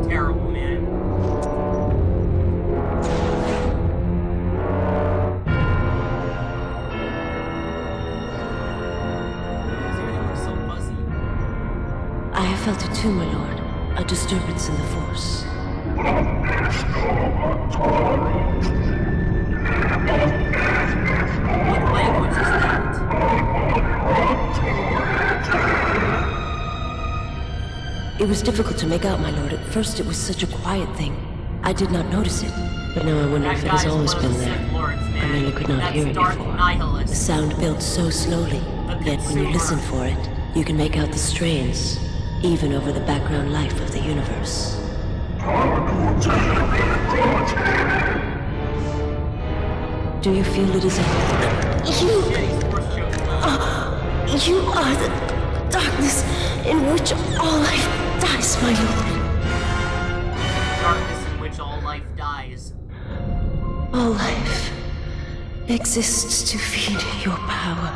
Terrible, man. Everything looks so fuzzy. I have felt it too, my lord. A disturbance in the Force. What language is that? It was difficult to make out, my lord. At first, it was such a quiet thing. I did not notice it. But now I wonder if it has always been there. I merely could not hear it before. The sound built so slowly, yet when you listen for it, you can make out the strains, even over the background life of the universe. Do you feel it is a... You are the darkness in which all life dies, my lord. Darkness in which all life dies. All life exists to feed your power.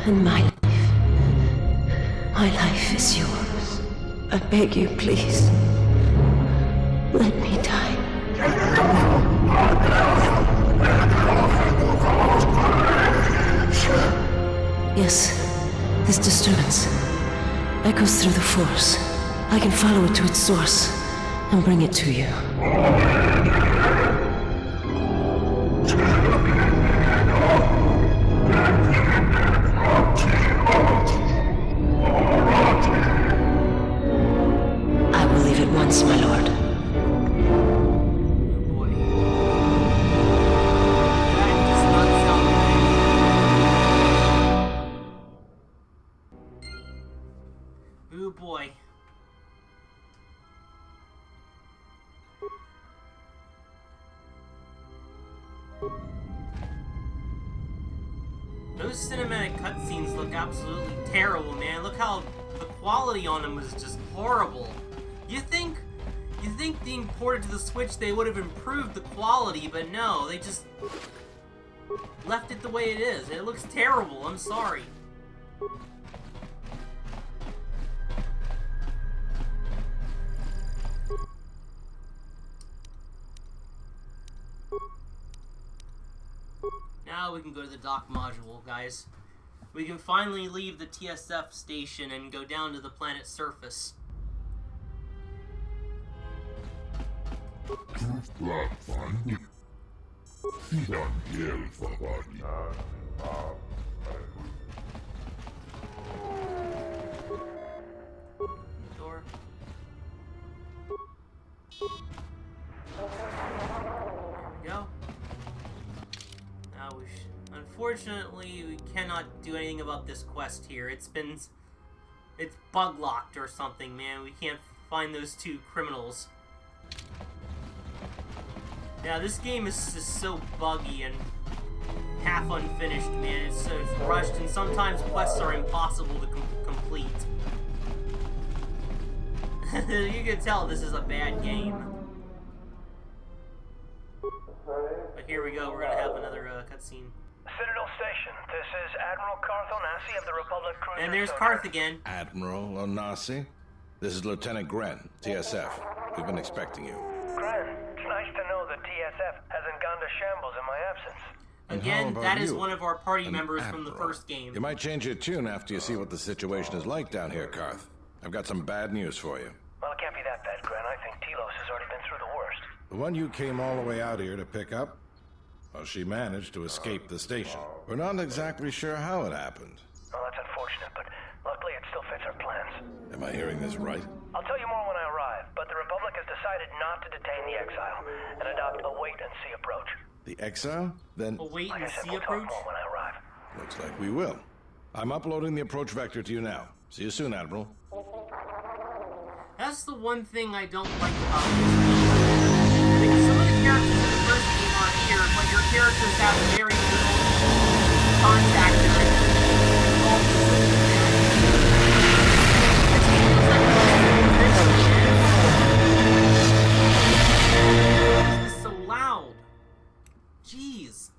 And my life is yours. I beg you, please. Let me die. Yes, this disturbance echoes through the Force. I can follow it to its source and bring it to you. I will leave at once, my lord. Oh boy. Those cinematic cutscenes look absolutely terrible, man. Look how the quality on them was just horrible. You think being ported to the Switch they would have improved the quality, but no, they just left it the way it is. It looks terrible, I'm sorry. Now we can go to the dock module, guys. We can finally leave the TSF station and go down to the planet's surface. Door. There we go. Now unfortunately, we cannot do anything about this quest here. It's bug locked or something, man. We can't find those two criminals. Now, this game is just so buggy and half unfinished, man. It's rushed, and sometimes quests are impossible to complete. You can tell this is a bad game. But here we go, we're gonna have another cutscene. Citadel Station, this is Admiral Karth Onasi of the Republic Cruiser. And there's Karth again. Admiral Onasi? This is Lieutenant Gren, TSF. We've been expecting you. Gren, it's nice to know that TSF hasn't gone to shambles in my absence. Again, that is one of our party members from the first game. You might change your tune after you see what the situation is like down here, Karth. I've got some bad news for you. Well, it can't be that bad, Gren. I think Telos has already been through the worst. The one you came all the way out here to pick up? Well, she managed to escape the station. We're not exactly sure how it happened. Well, that's unfortunate, but luckily it still fits our plans. Am I hearing this right? I'll tell you more when I arrive, but the Republic has decided not to detain the exile and adopt a wait-and-see approach. The exile? Then... A wait-and-see we'll approach? talk more when I arrive. Looks like we will. I'm uploading the approach vector to you now. See you soon, Admiral. That's the one thing I don't like about this game. I think some of the characters in the first game are here, but your characters have very little contact with it. This is so loud. Jeez.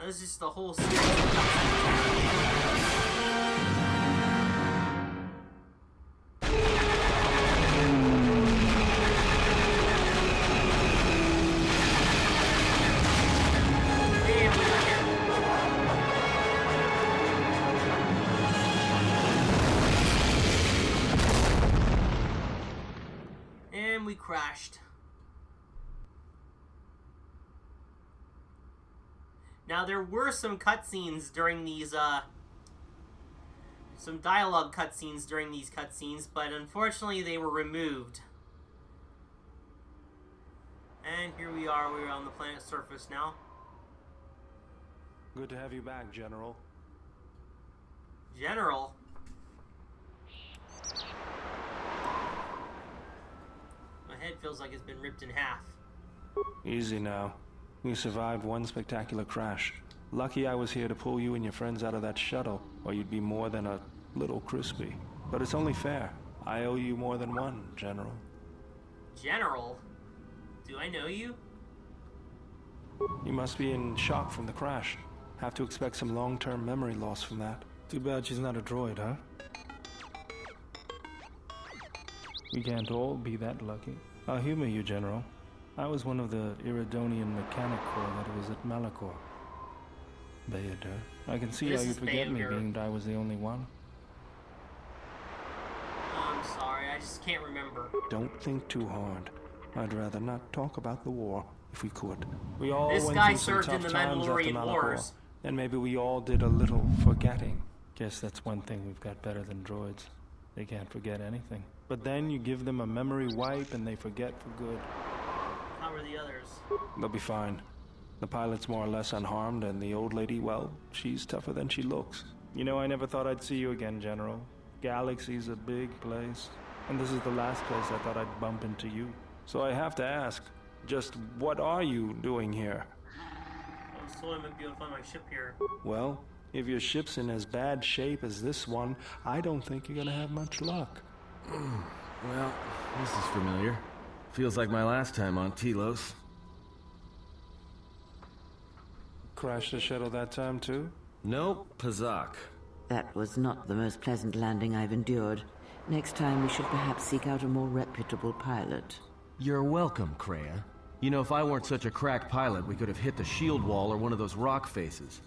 This is just the whole series. And we crashed. Now, there were some cutscenes during these, some dialogue cutscenes during these cutscenes, but unfortunately they were removed. And here we are, we're on the planet's surface now. Good to have you back, General. General? My head feels like it's been ripped in half. Easy now. You survived one spectacular crash. Lucky I was here to pull you and your friends out of that shuttle, or you'd be more than a little crispy. But it's only fair. I owe you more than one, General. General? Do I know you? You must be in shock from the crash. Have to expect some long-term memory loss from that. Too bad she's not a droid, huh? We can't all be that lucky. I'll humor you, General. I was one of the Iridonian mechanic corps that was at Malachor. Bayadur. I can see how you forget me, being I was the only one. I'm sorry, I just can't remember. Don't think too hard. I'd rather not talk about the war, if we could. We all This went guy through some served tough in the times after Mandalorian Malachor, Wars. and maybe we all did a little forgetting. Guess that's one thing we've got better than droids. They can't forget anything. But then you give them a memory wipe and they forget for good. How are the others? They'll be fine. The pilot's more or less unharmed, and the old lady, well, she's tougher than she looks. You know, I never thought I'd see you again, General. Galaxy's a big place, and this is the last place I thought I'd bump into you. So I have to ask, just what are you doing here? I was told I might be able to find my ship here. Well, if your ship's in as bad shape as this one, I don't think you're gonna have much luck. Well, this is familiar. Feels like my last time on Telos. Crashed the shuttle that time, too? Nope, Pazak. That was not the most pleasant landing I've endured. Next time we should perhaps seek out a more reputable pilot. You're welcome, Kreia. You know, if I weren't such a crack pilot, we could have hit the shield wall or one of those rock faces.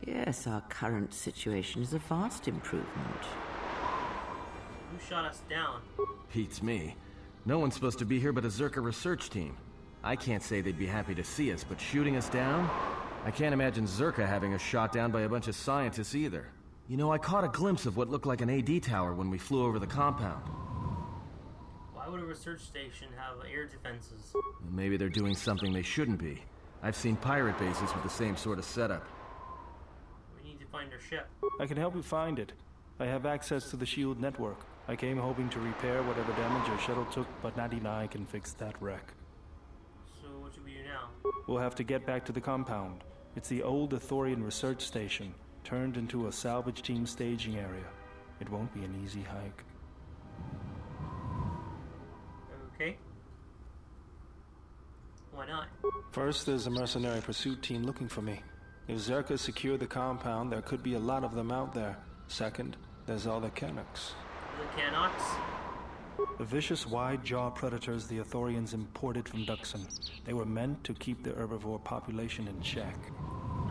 Yes, our current situation is a vast improvement. Who shot us down? Beats me. No one's supposed to be here but a Zerka research team. I can't say they'd be happy to see us, but shooting us down? I can't imagine Zerka having us shot down by a bunch of scientists either. You know, I caught a glimpse of what looked like an AD tower when we flew over the compound. Why would a research station have air defenses? Maybe they're doing something they shouldn't be. I've seen pirate bases with the same sort of setup. We need to find our ship. I can help you find it. I have access to the SHIELD network. I came hoping to repair whatever damage your shuttle took, but not even I can fix that wreck. So what should we do now? We'll have to get back to the compound. It's the old Ithorian research station. turned into a salvage team staging area. It won't be an easy hike. Okay. Why not? First, there's a mercenary pursuit team looking for me. If Zerka secured the compound, there could be a lot of them out there. Second, there's all the Canucks. The Canucks? The vicious wide-jaw predators the Ithorians imported from Duxon. They were meant to keep the herbivore population in check.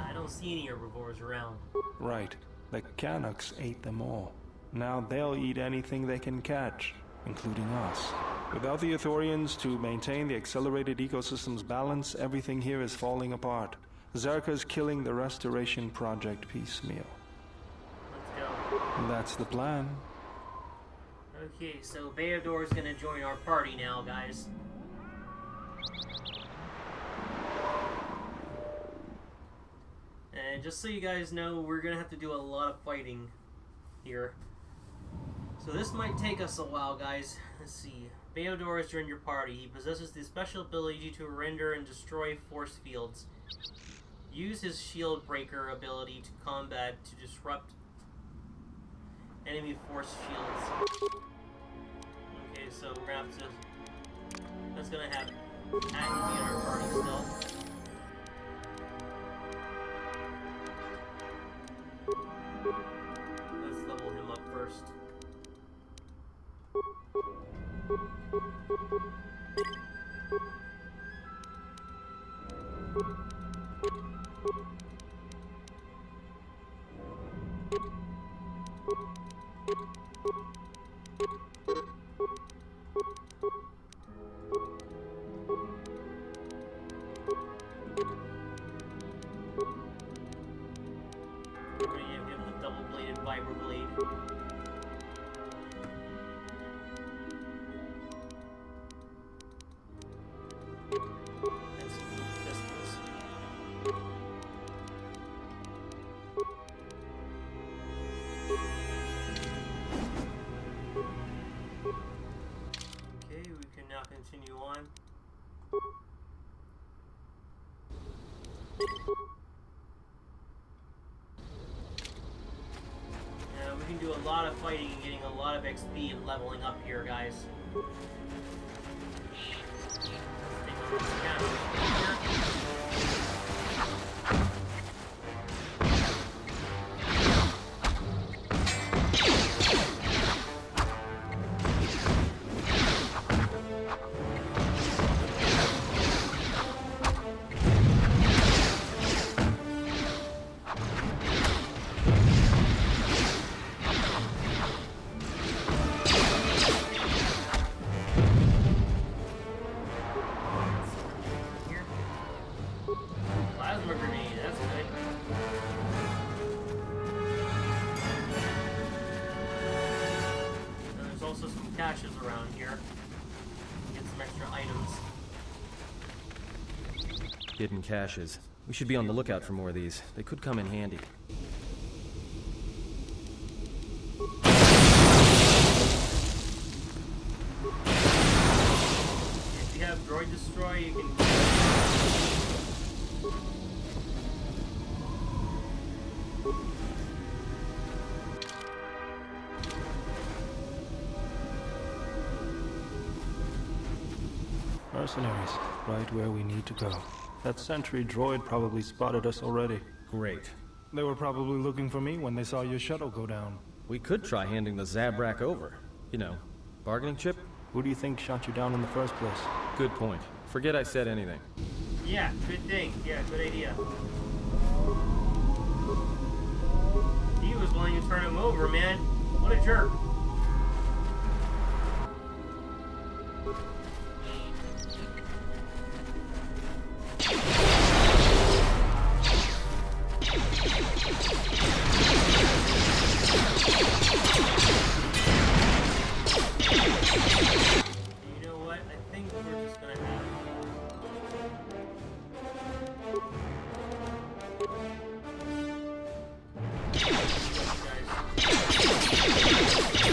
I don't see any herbivores around. Right. The Canucks ate them all. Now they'll eat anything they can catch, including us. Without the Ithorians to maintain the accelerated ecosystem's balance, everything here is falling apart. Zerka's killing the restoration project piecemeal. Let's go. That's the plan. Okay, so Beodor is gonna join our party now, guys. And just so you guys know, we're gonna have to do a lot of fighting here. So this might take us a while, guys. Let's see. Beodor has joined your party. He possesses the special ability to render and destroy force fields. Use his shield breaker ability to combat to disrupt enemy force shields. Okay, so we're gonna have to... That's gonna have Agnes in our party still. Let's level him up first. We're gonna give him the double-bladed vibroblade. That's pistols. Okay, we can now continue on. Yeah, we can do a lot of fighting and getting a lot of XP and leveling up here, guys. Plasma grenade, that's good. And there's also some caches around here. Get some extra items. Hidden caches. We should be on the lookout for more of these. They could come in handy. If you have Droid Destroy, you can... Mercenaries, right where we need to go. That sentry droid probably spotted us already. Great. They were probably looking for me when they saw your shuttle go down. We could try handing the Zabrak over. You know, bargaining chip? Who do you think shot you down in the first place? Good point. Forget I said anything. Yeah, good thing. Yeah, good idea. He was willing to turn him over, man. What a jerk. You know what? I think we're just gonna have... Guys.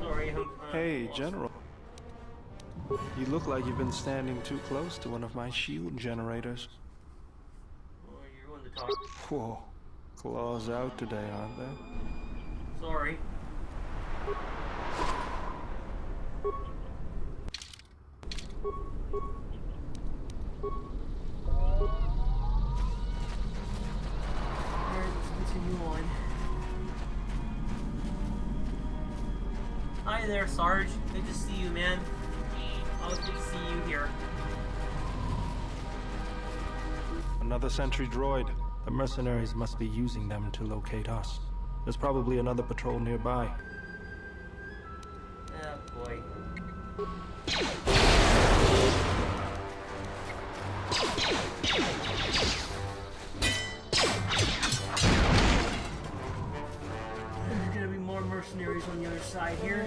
Sorry, Hey, General. You look like you've been standing too close to one of my shield generators. Oh, you're one to talk. Whoa. Claws out today, aren't they? Sorry. Alright, let's continue on. Hi there, Sarge. Good to see you, man. Always good to see you here. Another sentry droid. The mercenaries must be using them to locate us. There's probably another patrol nearby. Oh boy. There's gonna be more mercenaries on the other side here.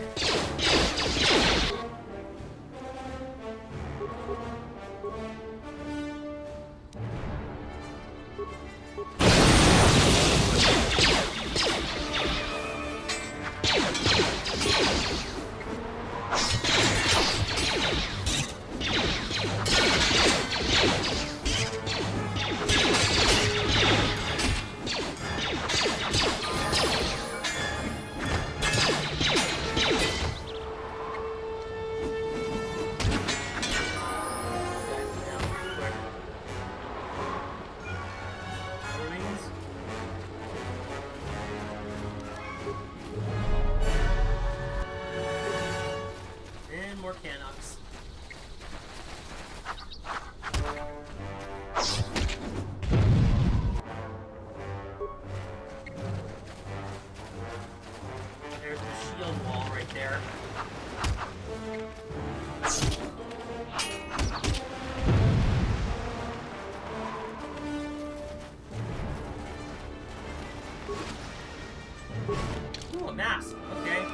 Ooh, a mask. Okay.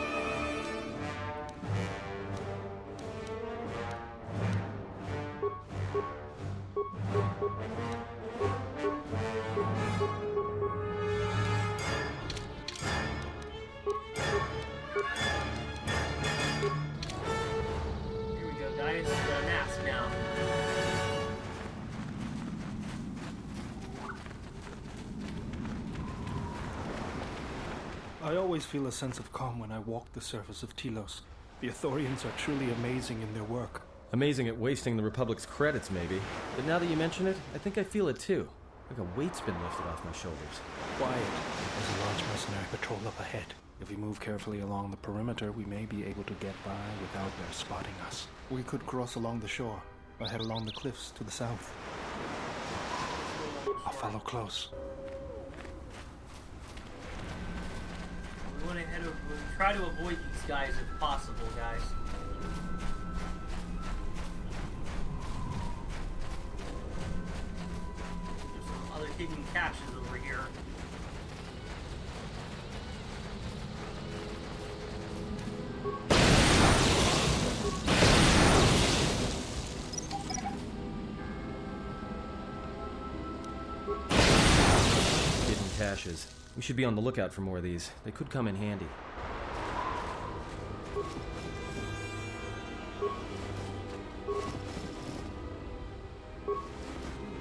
Here we go, guys. We got a mask now. I always feel a sense of calm when I walk the surface of Telos. The Ithorians are truly amazing in their work. Amazing at wasting the Republic's credits, maybe. But now that you mention it, I think I feel it too. Like a weight's been lifted off my shoulders. Quiet. There's a large mercenary patrol up ahead. If we move carefully along the perimeter, we may be able to get by without their spotting us. We could cross along the shore, or head along the cliffs to the south. I'll follow close. We want to try to avoid these guys if possible, guys. There's some other hidden caches over here. Hidden caches. We should be on the lookout for more of these. They could come in handy.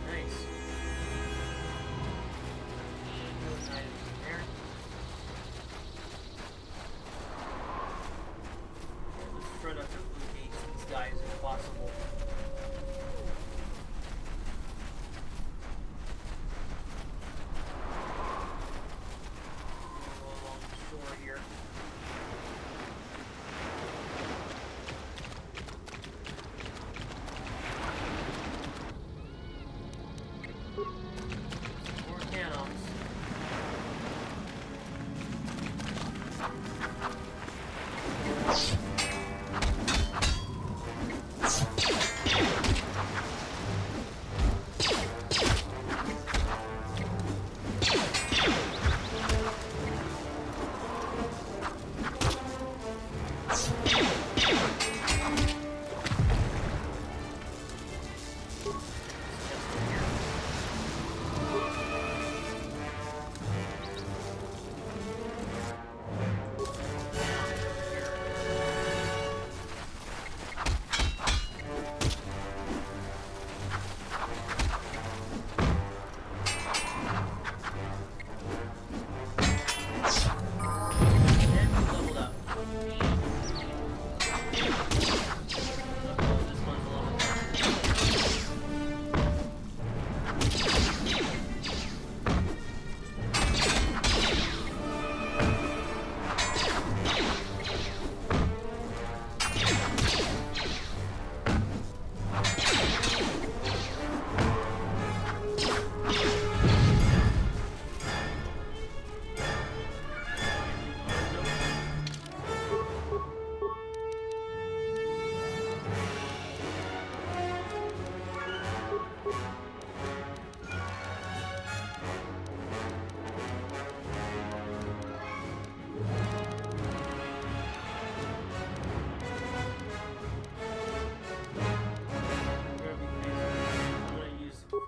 Nice. Those items in there. Let's try not to engage these guys if possible. Go along the shore here.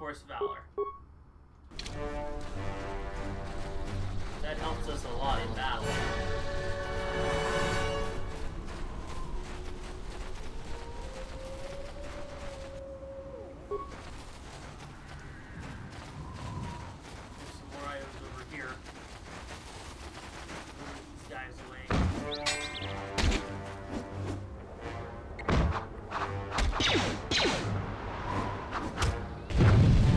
course, valor. That helps us a lot in battle. There's some more items over here. Move these guys away.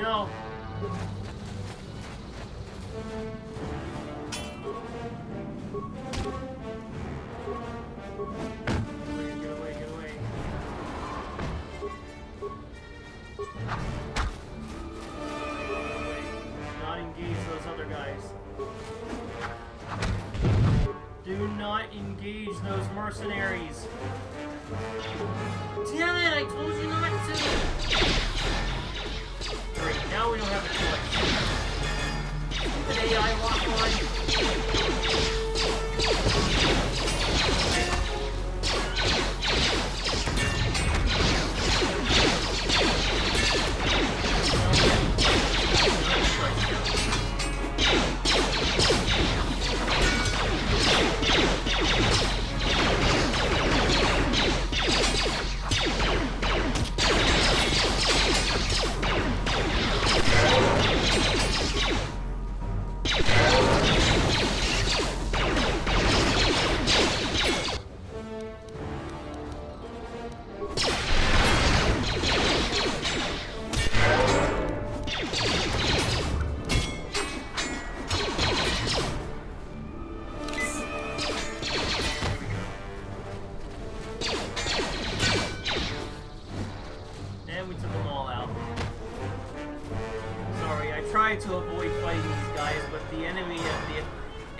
No! Get away, get away. Not engage those other guys. Do not engage those mercenaries. Damn it, I told you not to! Great, now we don't have a choice. Stupid AI lock on. To avoid fighting these guys, but the enemy of the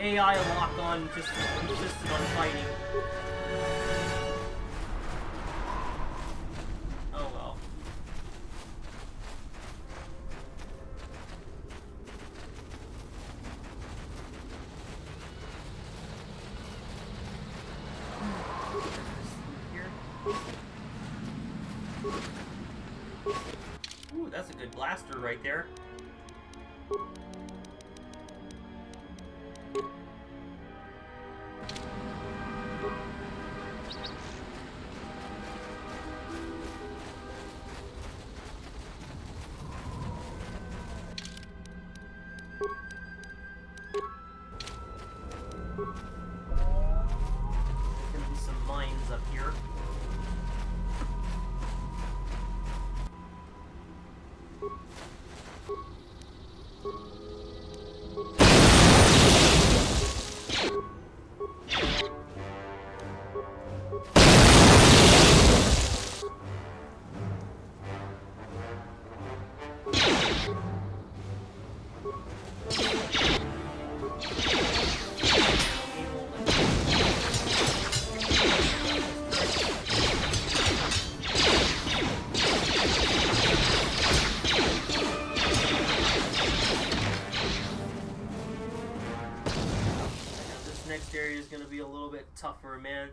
AI lock on just insisted on fighting. Oh well. Ooh, that's a good blaster right there. Tougher, man.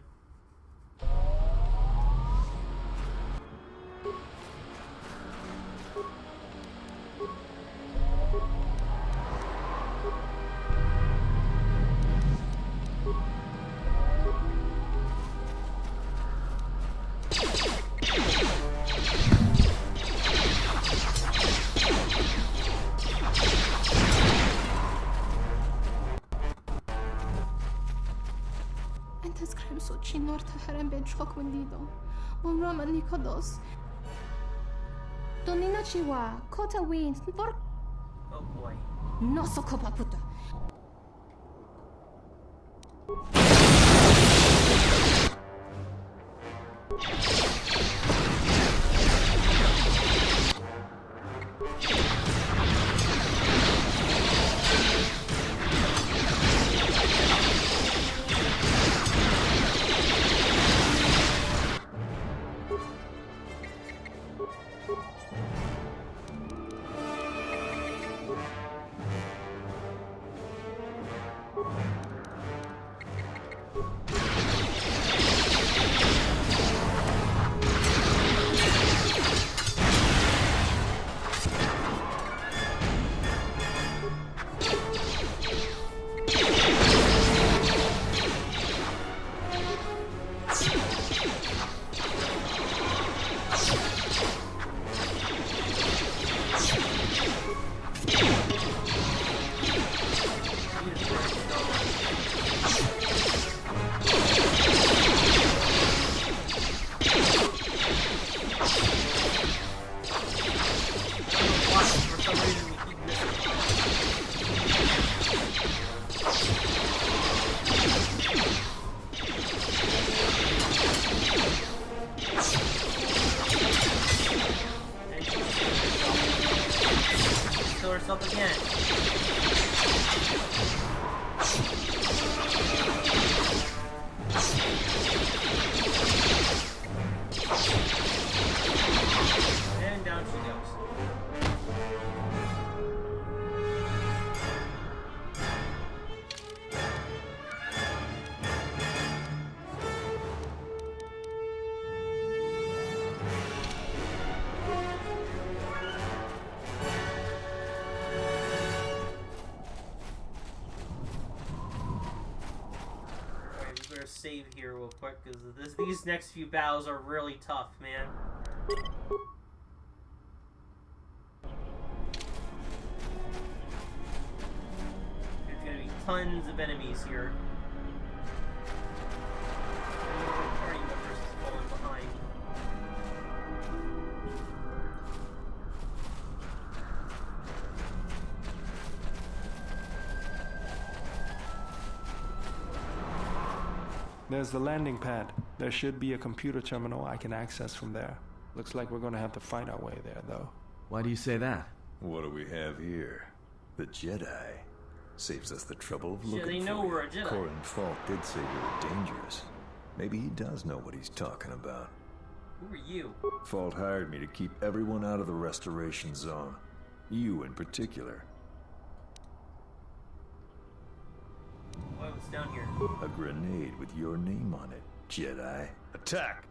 Oh boy. No sokopa puta. save here real quick, because these next few battles are really tough, man. There's gonna be tons of enemies here. Party members is falling behind. There's the landing pad. There should be a computer terminal I can access from there. Looks like we're gonna have to fight our way there, though. Why do you say that? What do we have here? The Jedi. Saves us the trouble of looking they know for we're you. a Jedi. Corin Falk did say you were dangerous. Maybe he does know what he's talking about. Who are you? Fault hired me to keep everyone out of the restoration zone. You in particular. What's down here? A grenade with your name on it, Jedi. Attack!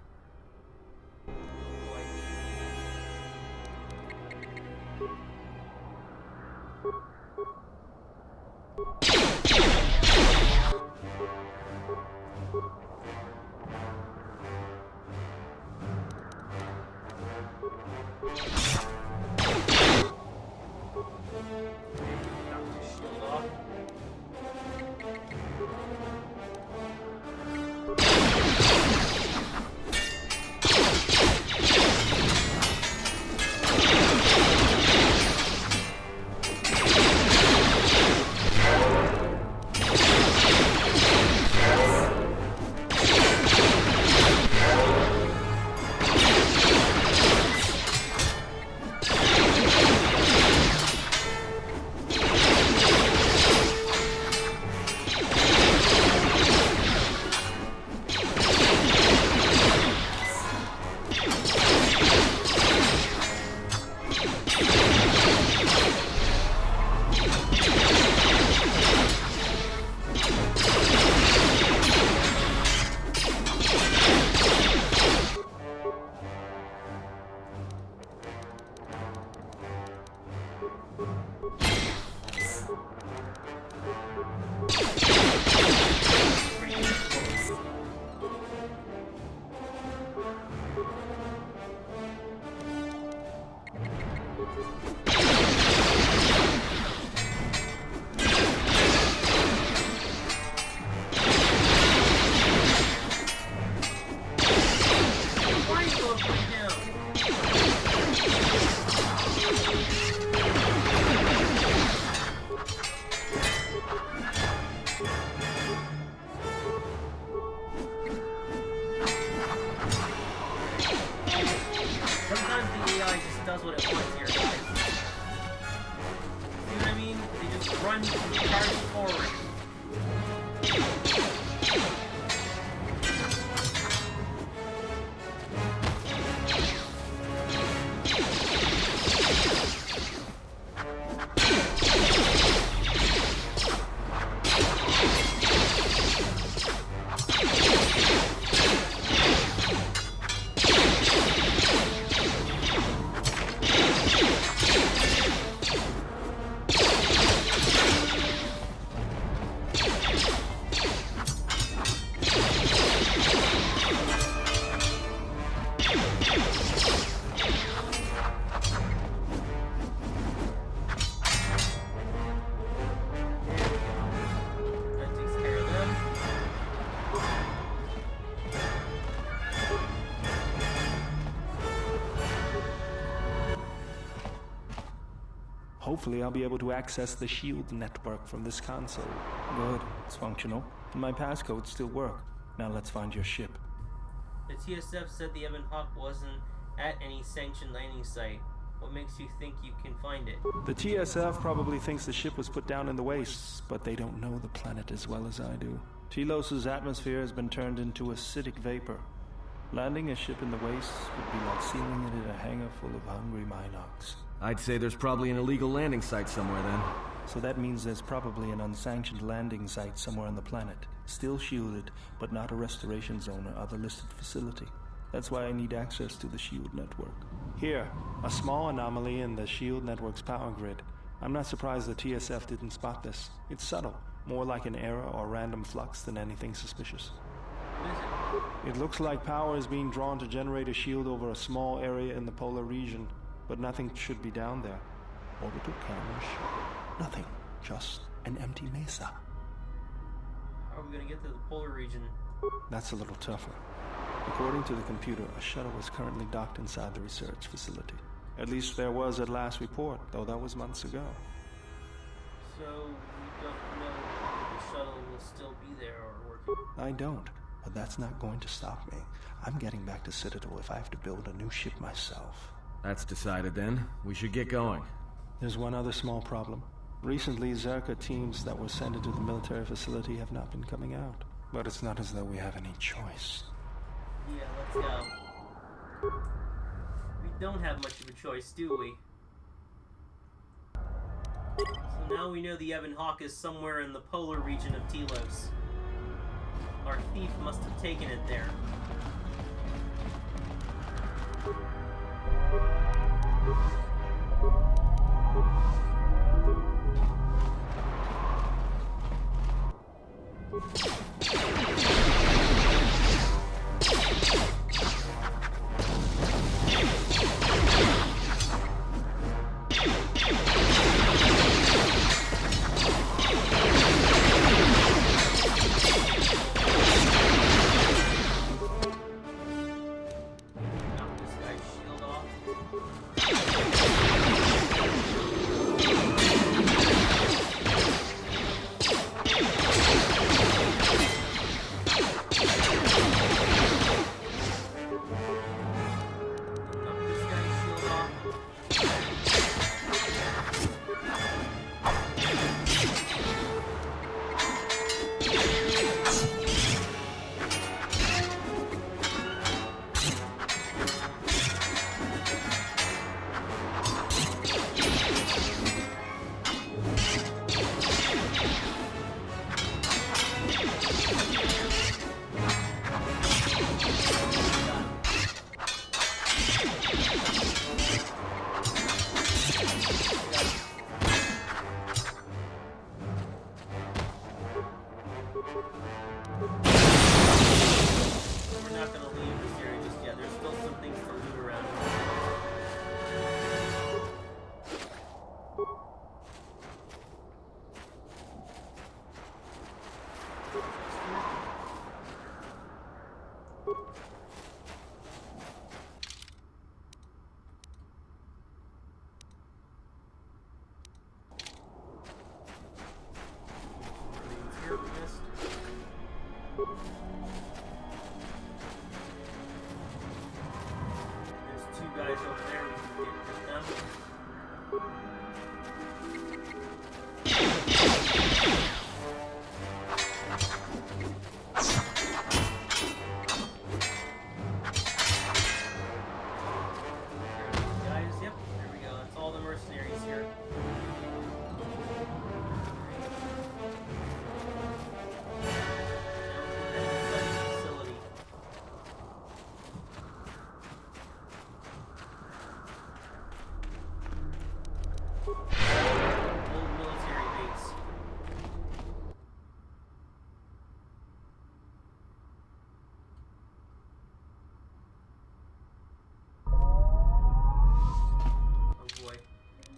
Hopefully I'll be able to access the SHIELD network from this console. Good, it's functional. And my passcodes still work. Now let's find your ship. The TSF said the Ebon Hawk wasn't at any sanctioned landing site. What makes you think you can find it? The TSF probably thinks the ship was put down in the wastes, but they don't know the planet as well as I do. Telos' atmosphere has been turned into acidic vapor. Landing a ship in the wastes would be like sealing it in a hangar full of hungry Minocs. I'd say there's probably an illegal landing site somewhere then. So that means there's probably an unsanctioned landing site somewhere on the planet. Still shielded, but not a restoration zone or other listed facility. That's why I need access to the SHIELD network. Here, a small anomaly in the SHIELD network's power grid. I'm not surprised the TSF didn't spot this. It's subtle, more like an error or random flux than anything suspicious. It looks like power is being drawn to generate a shield over a small area in the polar region, but nothing should be down there. Orbital cameras show nothing, just an empty mesa. How are we gonna get to the polar region? That's a little tougher. According to the computer, a shuttle is currently docked inside the research facility. At least there was at last report, though that was months ago. So we don't know if the shuttle will still be there or working? I don't, but that's not going to stop me. I'm getting back to Citadel if I have to build a new ship myself. That's decided then. We should get going. There's one other small problem. Recently, Zerka teams that were sent into the military facility have not been coming out. But it's not as though we have any choice. Yeah, let's go. We don't have much of a choice, do we? So now we know the Ebon Hawk is somewhere in the polar region of Telos. Our thief must have taken it there.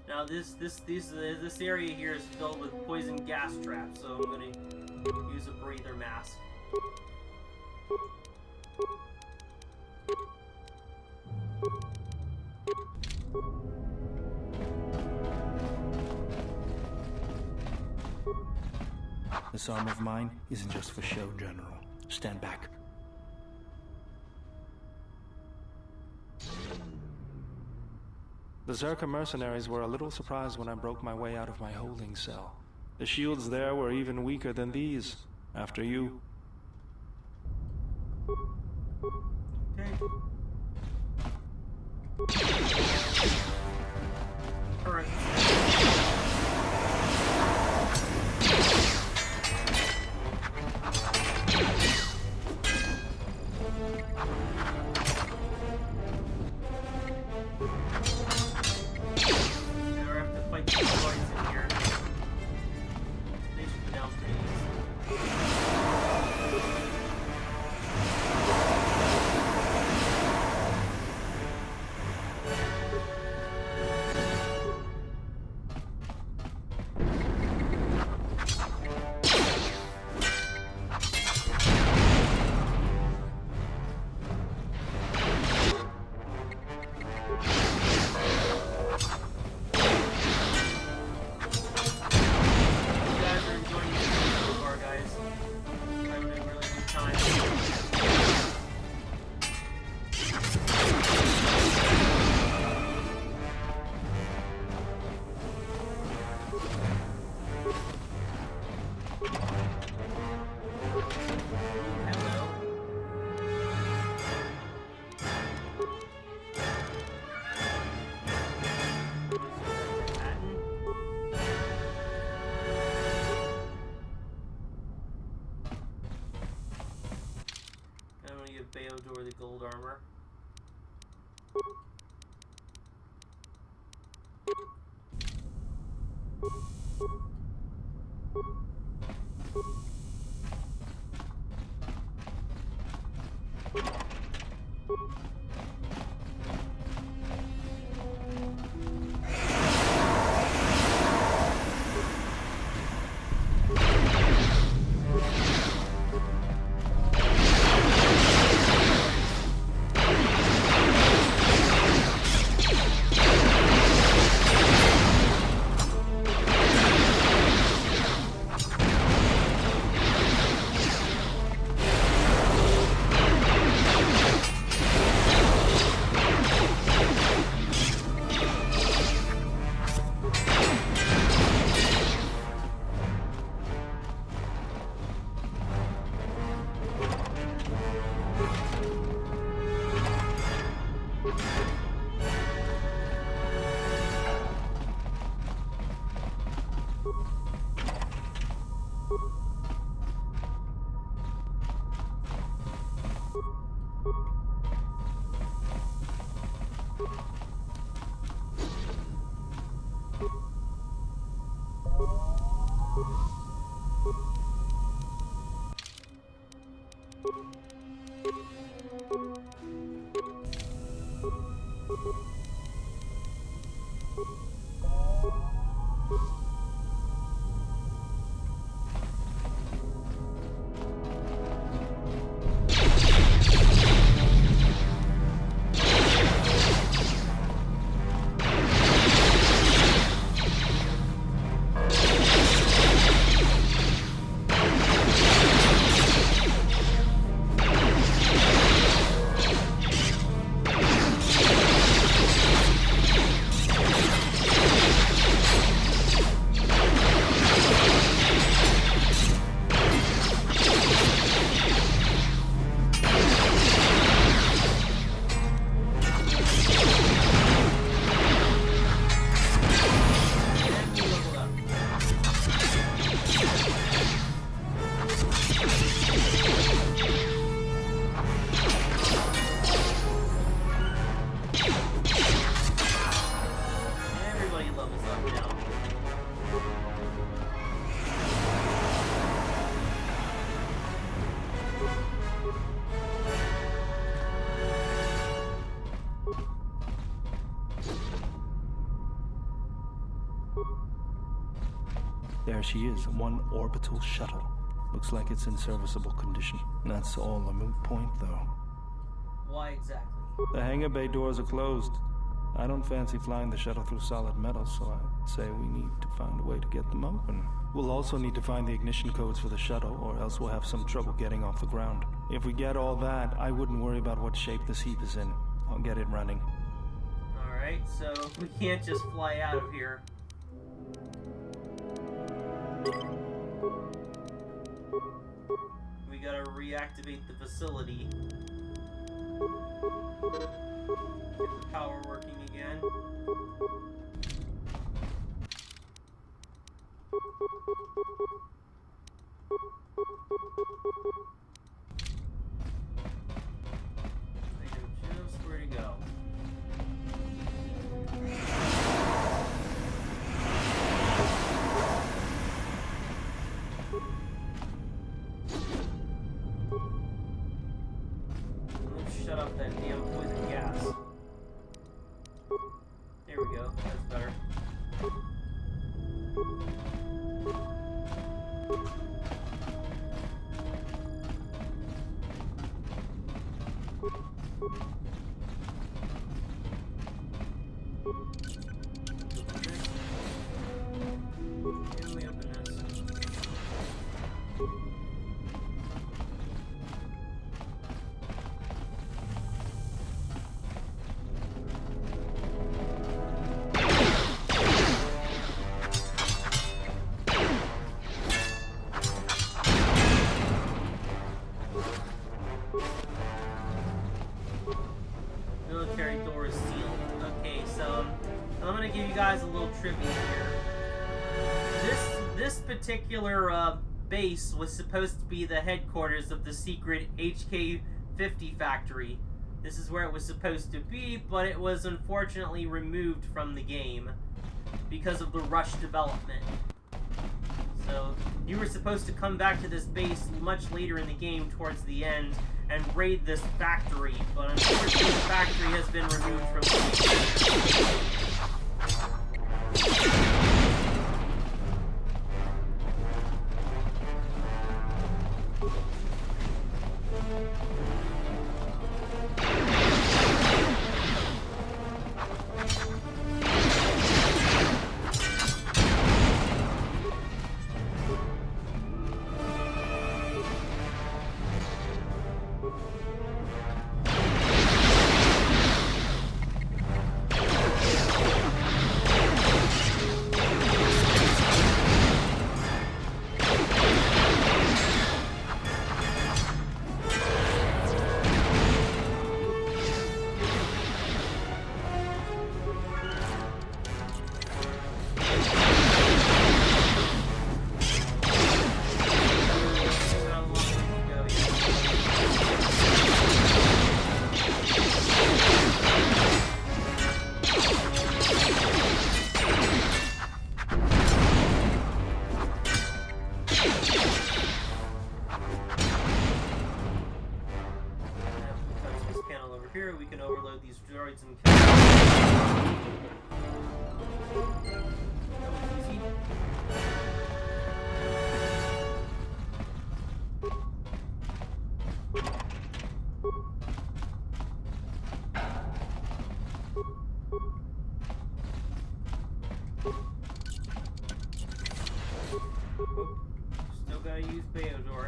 Now this area here is filled with poison gas traps, so I'm gonna use a breather mask. This arm of mine isn't just for show, General. Stand back. The Zerka mercenaries were a little surprised when I broke my way out of my holding cell. The shields there were even weaker than these. After you. Alright. give Beodor the gold armor. There she is, one orbital shuttle. Looks like it's in serviceable condition. That's all a moot point, though. Why exactly? The hangar bay doors are closed. I don't fancy flying the shuttle through solid metal, so I'd say we need to find a way to get them open. We'll also need to find the ignition codes for the shuttle, or else we'll have some trouble getting off the ground. If we get all that, I wouldn't worry about what shape this heap is in. I'll get it running. Alright, so we can't just fly out of here. We gotta reactivate the facility. Get the power working again. I know just where to go. Let's shut off that damn poison gas. There we go. That's better. Can we open this? Military door is sealed. Okay, so I'm gonna give you guys a little trivia here. This particular base was supposed to be the headquarters of the secret HK 50 factory. This is where it was supposed to be, but it was unfortunately removed from the game because of the rush development. So, you were supposed to come back to this base much later in the game towards the end and raid this factory, but unfortunately the factory has been removed from the game. We can overload these droids and kill them. That was easy. Still gotta use Beodor.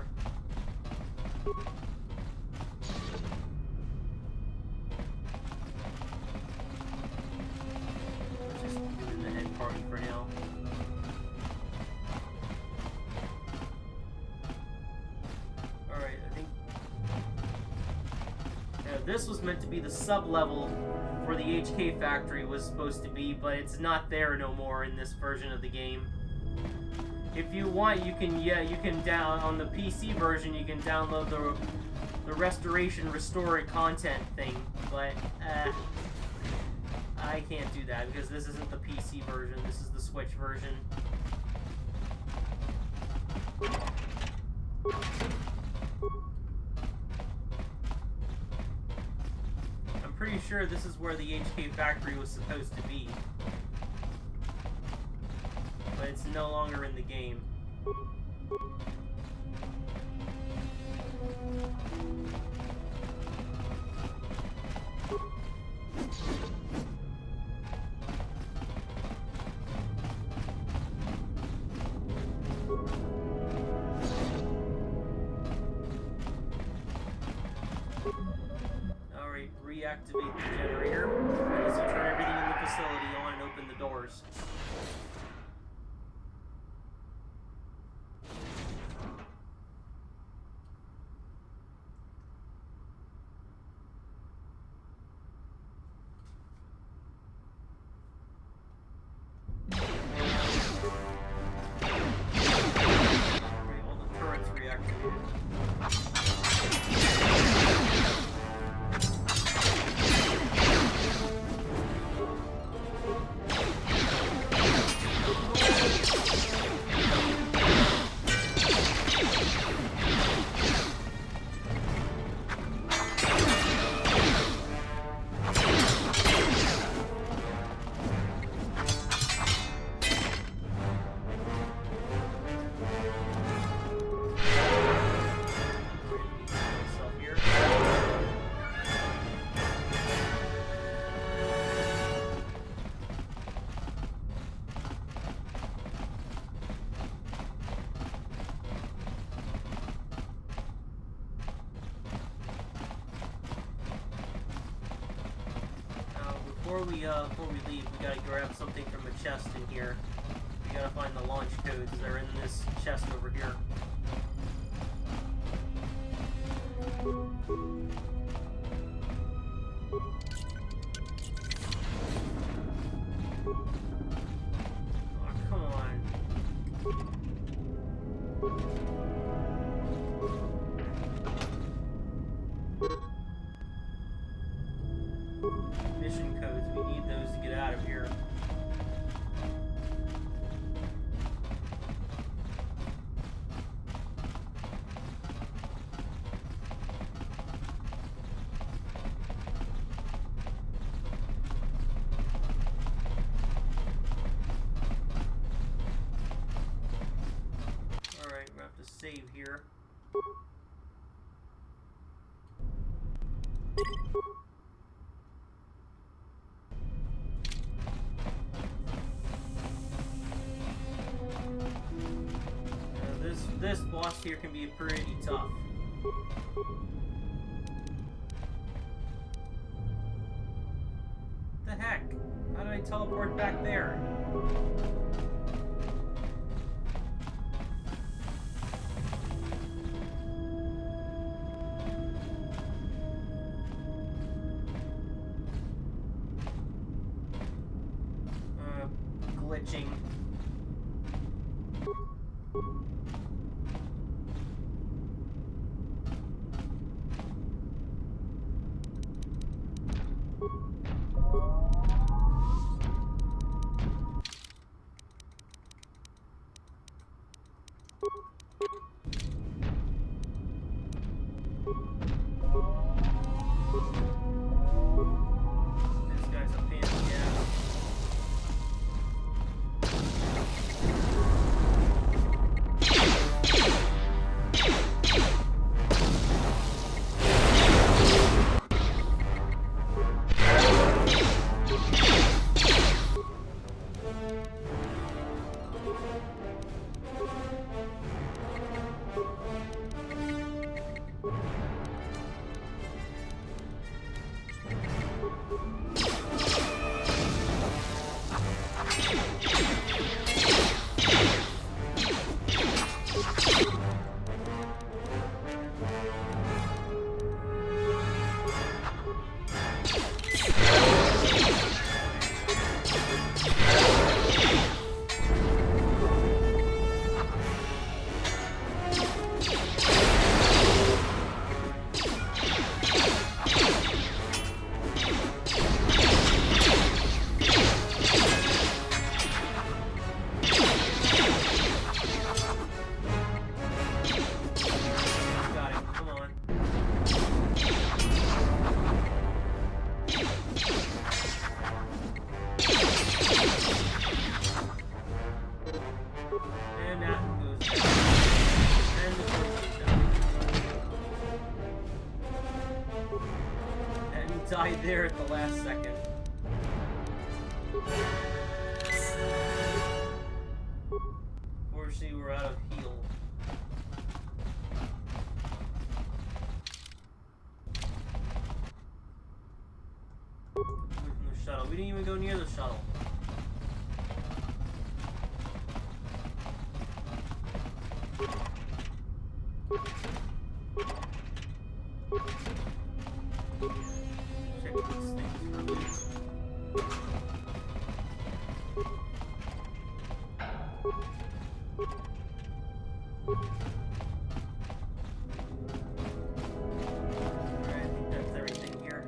For now. Alright, I think this was meant to be the sub-level for the HK factory was supposed to be, but it's not there no more in this version of the game. If you want, you can down on the PC version, you can download the restoration restored content thing, but I can't do that because this isn't the PC version, this is the Switch version. I'm pretty sure this is where the HK factory was supposed to be. But it's no longer in the game. Alright, reactivate the generator. And this will turn everything in the facility on and open the doors. Before we leave, we gotta grab something from a chest in here. We gotta find the launch codes. They're in this chest over here. Oh, come on. mission codes. We need those to get out of here. Alright, we're gonna have to save here. This boss here can be pretty tough. What the heck? How do I teleport back there? Glitching. This guy's a pain in the ass. And that goes down. And the torch goes down. And he died there at the last second. Unfortunately, we're out of heal. Away from the shuttle. We didn't even go near the shuttle. Check these things for me. Alright, I think that's everything here.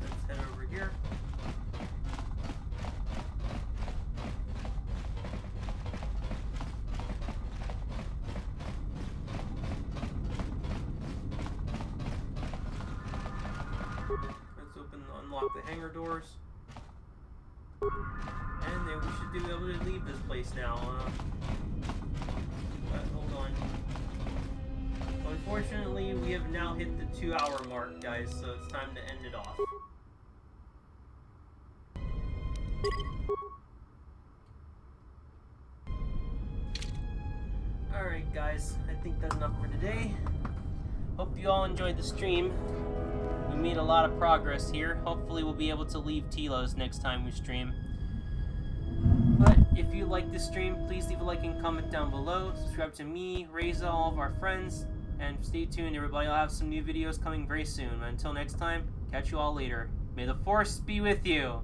Let's head over here. Let's unlock the hangar doors. And then we should be able to leave this place now. But hold on. Unfortunately, we have now hit the 2-hour mark, guys, so it's time to end it off. Alright, guys, I think that's enough for today. Hope you all enjoyed the stream. We made a lot of progress here. Hopefully we'll be able to leave Telos next time we stream. But if you like this stream, please leave a like and comment down below. Subscribe to me, Rayza, all of our friends. And stay tuned, everybody. I'll have some new videos coming very soon. Until next time, catch you all later. May the Force be with you!